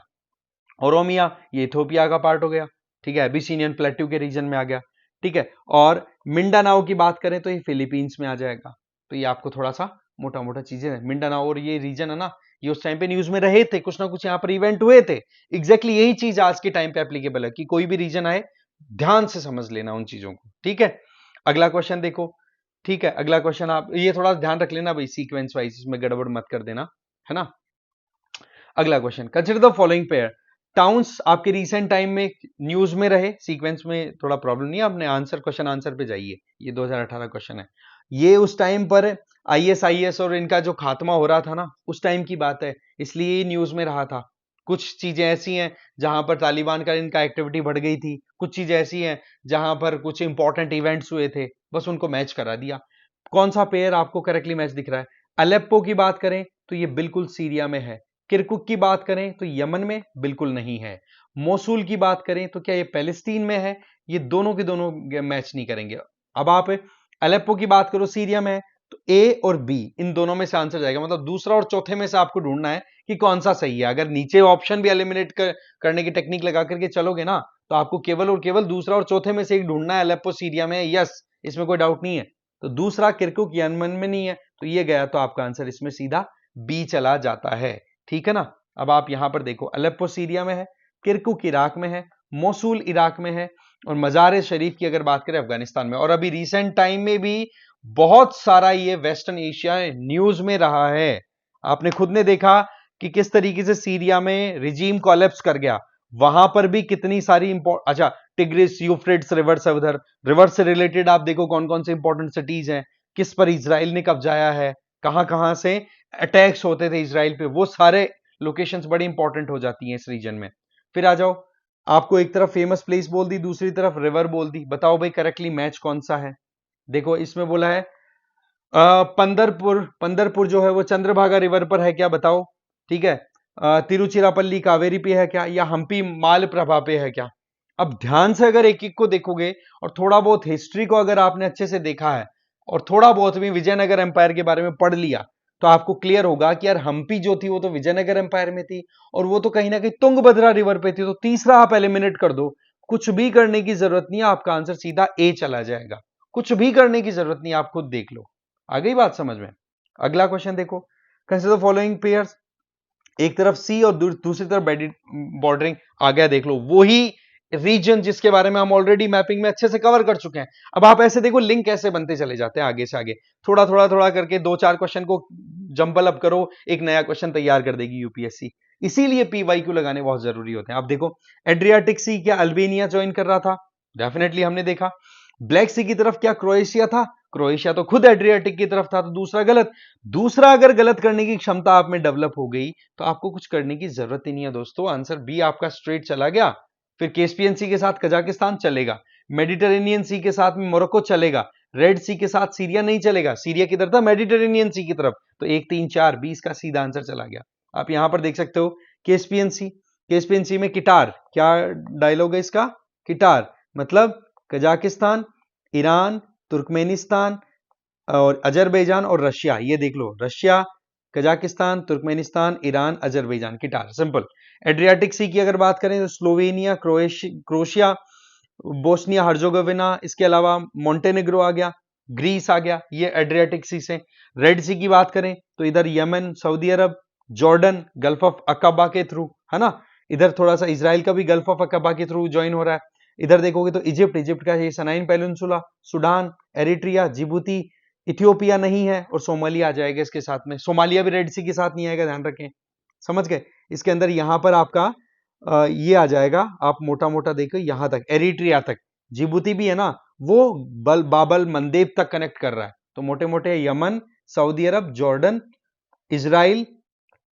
S1: ओरोमिया ये इथोपिया का पार्ट हो गया। ठीक है, एबिसिनियन प्लेट्यू के रीजन में आ गया। ठीक है, और मिंडानाओ की बात करें तो ये फिलीपींस में आ जाएगा। तो ये आपको थोड़ा सा मोटा मोटा चीजें है, मिंडानाओ और ये रीजन है ना, ये उस टाइम पे न्यूज में रहे थे, कुछ ना कुछ यहाँ पर इवेंट हुए थे। एग्जैक्टली यही चीज आज के टाइम पे एप्लीकेबल है कि कोई भी रीजन आए, ध्यान से समझ लेना उन चीजों को। ठीक है, अगला क्वेश्चन देखो। ठीक है, अगला क्वेश्चन आप ये थोड़ा ध्यान रख लेना भाई, सीक्वेंस वाइज इसमें गड़बड़ मत कर देना, है ना। अगला question, consider the following pair towns आपके रिसेंट टाइम में न्यूज में रहे, सीक्वेंस में थोड़ा प्रॉब्लम नहीं है, अपने आंसर क्वेश्चन आंसर पे जाइए। ये 2018 क्वेश्चन है, ये उस टाइम पर आईएसआईएस और इनका जो खात्मा हो रहा था ना, उस टाइम की बात है, इसलिए न्यूज में रहा था। कुछ चीजें ऐसी हैं जहां पर तालिबान का इनका एक्टिविटी बढ़ गई थी, कुछ चीजें ऐसी हैं जहां पर कुछ इंपॉर्टेंट इवेंट्स हुए थे, बस उनको मैच करा दिया। कौन सा पेयर आपको करेक्टली मैच दिख रहा है? अलेप्पो की बात करें तो ये बिल्कुल सीरिया में है। किरकुक की बात करें तो यमन में बिल्कुल नहीं है। मोसूल की बात करें तो क्या ये पैलेस्टीन में है? ये दोनों के दोनों मैच नहीं करेंगे। अब आप अलेप्पो की बात करो, सीरिया में है, तो ए और बी इन दोनों में से आंसर जाएगा। मतलब दूसरा और चौथे में से आपको ढूंढना है कि कौन सा सही है। अगर नीचे ऑप्शन भी एलिमिनेट करने की टेक्निक लगा करके चलोगे ना, तो आपको केवल और केवल दूसरा और चौथे में से एक ढूंढना है। अलेप्पो सीरिया में है, यस, इसमें कोई डाउट नहीं है। तो दूसरा किरकुक यमन में नहीं है, तो ये गया, तो आपका आंसर इसमें सीधा बी चला जाता है। ठीक है ना। अब आप यहां पर देखो, अलेप्पो सीरिया में है, किरकुक इराक में है, मोसूल इराक में है, और मजार शरीफ की अगर बात करें अफगानिस्तान में। और अभी रिसेंट टाइम में भी बहुत सारा ये वेस्टर्न एशिया न्यूज में रहा है। आपने खुद ने देखा कि किस तरीके से सीरिया में रिजीम कोलैप्स कर गया, वहां पर भी कितनी सारी अच्छा, टिग्रिस यूफ्रेट्स रिवर्स है उधर, रिवर से रिलेटेड आप देखो कौन कौन से इंपॉर्टेंट सिटीज हैं, किस पर इजराइल ने कब्जाया है, कहां कहां से अटैक्स होते थे इजराइल पे, वो सारे लोकेशंस बड़ी इंपॉर्टेंट हो जाती हैं इस रीजन में। फिर आ जाओ, आपको एक तरफ फेमस प्लेस बोल दी, दूसरी तरफ रिवर बोल दी, बताओ भाई करेक्टली मैच कौन सा है। देखो इसमें बोला है पंदरपुर, पंदरपुर जो है वो चंद्रभागा रिवर पर है क्या, बताओ। ठीक है, तिरुचिरापल्ली कावेरी पे है क्या, या हम्पी माल प्रभा पे है क्या। अब ध्यान से अगर एक एक को देखोगे, और थोड़ा बहुत हिस्ट्री को अगर आपने अच्छे से देखा है, और थोड़ा बहुत भी विजयनगर एम्पायर के बारे में पढ़ लिया, तो आपको क्लियर होगा कि यार हम्पी जो थी वो तो विजयनगर एम्पायर में थी, और वो तो कहीं ना कहीं तुंगभद्रा रिवर पे थी। तो तीसरा आप एलिमिनेट कर दो, कुछ भी करने की जरूरत नहीं है, आपका आंसर सीधा ए चला जाएगा। कुछ भी करने की जरूरत नहीं, आप खुद देख लो। आ गई बात समझ में। अगला क्वेश्चन देखो, कंसीडर फॉलोइंग पेयर्स, एक तरफ सी और दूसरी तरफ बॉर्डरिंग आ गया, देख लो वही रीजन जिसके बारे में हम ऑलरेडी मैपिंग में अच्छे से कवर कर चुके हैं। अब आप ऐसे देखो लिंक कैसे बनते चले जाते हैं आगे से आगे, थोड़ा थोड़ा थोड़ा करके 2-4 क्वेश्चन को जंबल अप करो, एक नया क्वेश्चन तैयार कर देगी यूपीएससी। इसीलिए पीवाईक्यू लगाने बहुत जरूरी होते हैं। आप देखो, एड्रियाटिक सी क्या अल्बेनिया ज्वाइन कर रहा था? डेफिनेटली हमने देखा। ब्लैक सी की तरफ क्या क्रोएशिया था? क्रोएशिया तो खुद एड्रियाटिक की तरफ था, तो दूसरा गलत। दूसरा अगर गलत करने की क्षमता आप में डेवलप हो गई, तो आपको कुछ करने की जरूरत ही नहीं है दोस्तों, आंसर बी आपका स्ट्रेट चला गया। फिर कैस्पियन सी के साथ कजाकिस्तान चलेगा, मेडिटेरेनियन सी के साथ में मोरक्को चलेगा, रेड सी के साथ सीरिया नहीं चलेगा, सीरिया किधर था? मेडिटेरेनियन सी की तरफ। तो 1 3 4 20 का सीधा आंसर चला गया। आप यहां पर देख सकते हो कैस्पियन सी, कैस्पियन सी में किटार, क्या डायलॉग है इसका? किटार मतलब कजाकिस्तान, ईरान, तुर्कमेनिस्तान और अजरबैजान और रशिया। ये देख लो, Russia, Kazakhstan, Turkmenistan, Iran, Azerbaijan, किटार, सिंपल। एड्रियाटिक सी की अगर बात करें तो स्लोवेनिया, क्रोएशिया, बोस्निया हर्जोगोविना, इसके अलावा मोंटेनेग्रो आ गया। ग्रीस आ गया, ये एड्रियाटिक सी से। रेड सी की बात करें तो इधर यमन, सऊदी अरब, जॉर्डन, गल्फ ऑफ अकबा के थ्रू, है ना। इधर थोड़ा सा इजराइल का भी गल्फ ऑफ अकबा के थ्रू ज्वाइन हो रहा है। इधर देखोगे तो इजिप्ट, इजिप्ट का ये Sinai peninsula, Sudan, Eritrea, Djibouti, Ethiopia नहीं है, और सोमालिया आ जाएगा इसके साथ में। सोमालिया भी रेड सी के साथ नहीं आएगा, ध्यान रखें, समझ गए। इसके अंदर यहां पर आपका ये आ जाएगा, आप मोटा मोटा देखो यहां तक, एरिट्रिया तक। जिबूती भी है ना, वो बाबल मंदेब तक कनेक्ट कर रहा है। तो मोटे मोटे यमन, सऊदी अरब, जॉर्डन, इजराइल,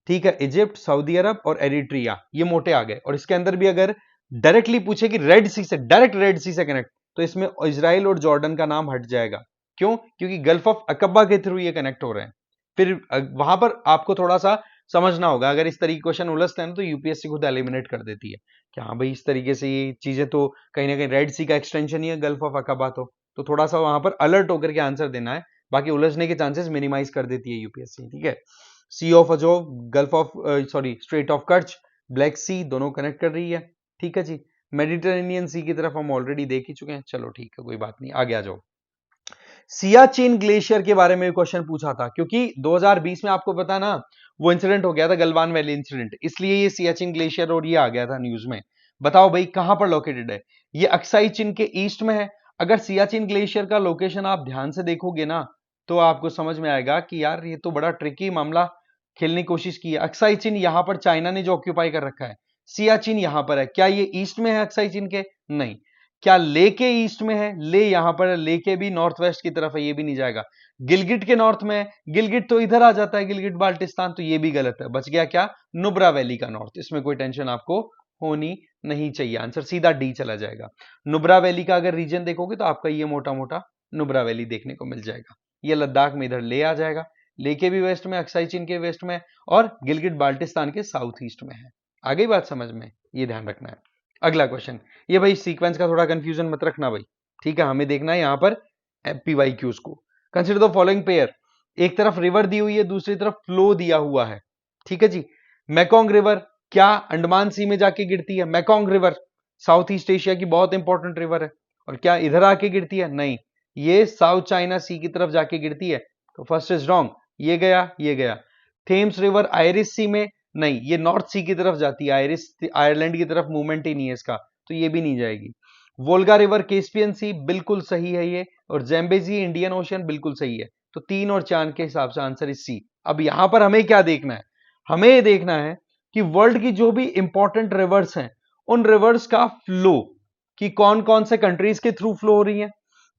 S1: ठीक है, इजिप्ट, सऊदी अरब और एरिट्रिया, ये मोटे आ गए। और इसके अंदर भी अगर डायरेक्टली पूछे कि रेड सी से, डायरेक्ट रेड सी से कनेक्ट, तो इसमें इजराइल और जॉर्डन का नाम हट जाएगा। क्यों? क्योंकि गल्फ ऑफ अकबा के थ्रू ये कनेक्ट हो रहे हैं। फिर वहां पर आपको थोड़ा सा समझना होगा, अगर इस तरीके क्वेश्चन उलझते हैं तो यूपीएससी खुद एलिमिनेट कर देती है कि हाँ भाई इस तरीके से ये चीजें तो कहीं ना कहीं रेड सी का एक्सटेंशन ही है गल्फ ऑफ अकबा। तो थोड़ा सा वहां पर अलर्ट होकर के आंसर देना है, बाकी उलझने के चांसेस मिनिमाइज कर देती है यूपीएससी, ठीक है। Sea of Azov, gulf of sorry Strait of Kutch, Black Sea, दोनों कनेक्ट कर रही है, ठीक है जी। मेडिटेरेनियन सी की तरफ हम ऑलरेडी देख ही चुके हैं, चलो ठीक है, कोई बात नहीं, आगे आ जाओ। सियाचिन ग्लेशियर के बारे में क्वेश्चन पूछा था, क्योंकि 2020 में आपको पता ना वो इंसिडेंट हो गया था, गलवान वैली इंसिडेंट, इसलिए ये सियाचिन ग्लेशियर और ये आ गया था न्यूज में। बताओ भाई कहां पर लोकेटेड है? ये अक्साई चीन के ईस्ट में है। अगर सियाचिन ग्लेशियर का लोकेशन आप ध्यान से देखोगे ना, तो आपको समझ में आएगा कि यार ये तो बड़ा ट्रिकी मामला खेलने की कोशिश की है। अक्साई चीन यहां पर चाइना ने जो ऑक्यूपाई कर रखा है, सियाचिन यहां पर है। क्या ये ईस्ट में है अक्साई चीन के? नहीं। क्या ले के ईस्ट में है? ले यहां पर, ले के भी नॉर्थ वेस्ट की तरफ है, ये भी नहीं जाएगा। गिलगिट के नॉर्थ में है, गिलगिट तो इधर आ जाता है, गिलगिट बाल्टिस्तान, तो ये भी गलत है। बच गया क्या? नुब्रा वैली का नॉर्थ। इसमें कोई टेंशन आपको होनी नहीं चाहिए, आंसर सीधा डी चला जाएगा। नुब्रा वैली का अगर रीजन देखोगे तो आपका ये मोटा मोटा नुब्रा वैली देखने को मिल जाएगा। ये लद्दाख में इधर ले आ जाएगा, ले के भी वेस्ट में, अक्साई चीन के वेस्ट में, और गिलगिट बाल्टिस्तान के साउथ ईस्ट में है। आ गई बात समझ में? ये ध्यान रखना है। अगला क्वेश्चन, ये भाई सीक्वेंस का थोड़ा कंफ्यूजन मत रखना भाई, ठीक है, हमें देखना है यहां पर पीवाईक्यूज को। कंसिडर द फॉलोइंग पेयर, एक तरफ रिवर दी हुई है, दूसरी तरफ फ्लो दिया हुआ है, ठीक है जी। मैकोंग रिवर क्या अंडमान सी में जाके गिरती है? Mekong river south East Asia की बहुत इंपॉर्टेंट रिवर है, और क्या इधर आके गिरती है? नहीं, ये साउथ चाइना सी की तरफ जाके गिरती है। तो फर्स्ट इज रॉन्ग, ये गया, ये गया। थेम्स रिवर आयरिस सी में? नहीं, ये नॉर्थ सी की तरफ जाती है, आयरिस आयरलैंड की तरफ मूवमेंट ही नहीं है इसका, तो ये भी नहीं जाएगी। वोल्गा रिवर कैस्पियन सी, बिल्कुल सही है ये, और ज़ैम्बेजी इंडियन ओशन, बिल्कुल सही है। तो 3 और 4 के हिसाब से आंसर इज सी। अब यहां पर हमें क्या देखना है? हमें ये देखना है कि वर्ल्ड की जो भी इंपॉर्टेंट रिवर्स हैं, उन रिवर्स का फ्लो, कि कौन कौन से कंट्रीज के थ्रू फ्लो हो रही है,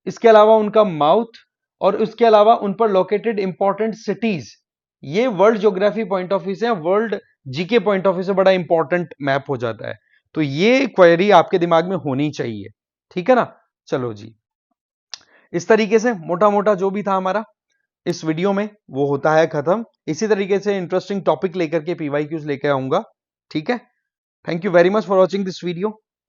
S1: इसके अलावा उनका माउथ, और उसके अलावा उन पर लोकेटेड इंपॉर्टेंट सिटीज। ये world geography point of view से, world GK point of view से बड़ा इंपॉर्टेंट मैप हो जाता है। तो ये क्वेरी आपके दिमाग में होनी चाहिए, ठीक है ना। चलो जी, इस तरीके से मोटा मोटा जो भी था हमारा इस वीडियो में वो होता है खत्म। इसी तरीके से इंटरेस्टिंग टॉपिक लेकर के पीवाईक्यूज लेकर आऊंगा, ठीक है। Thank you very much for watching this video.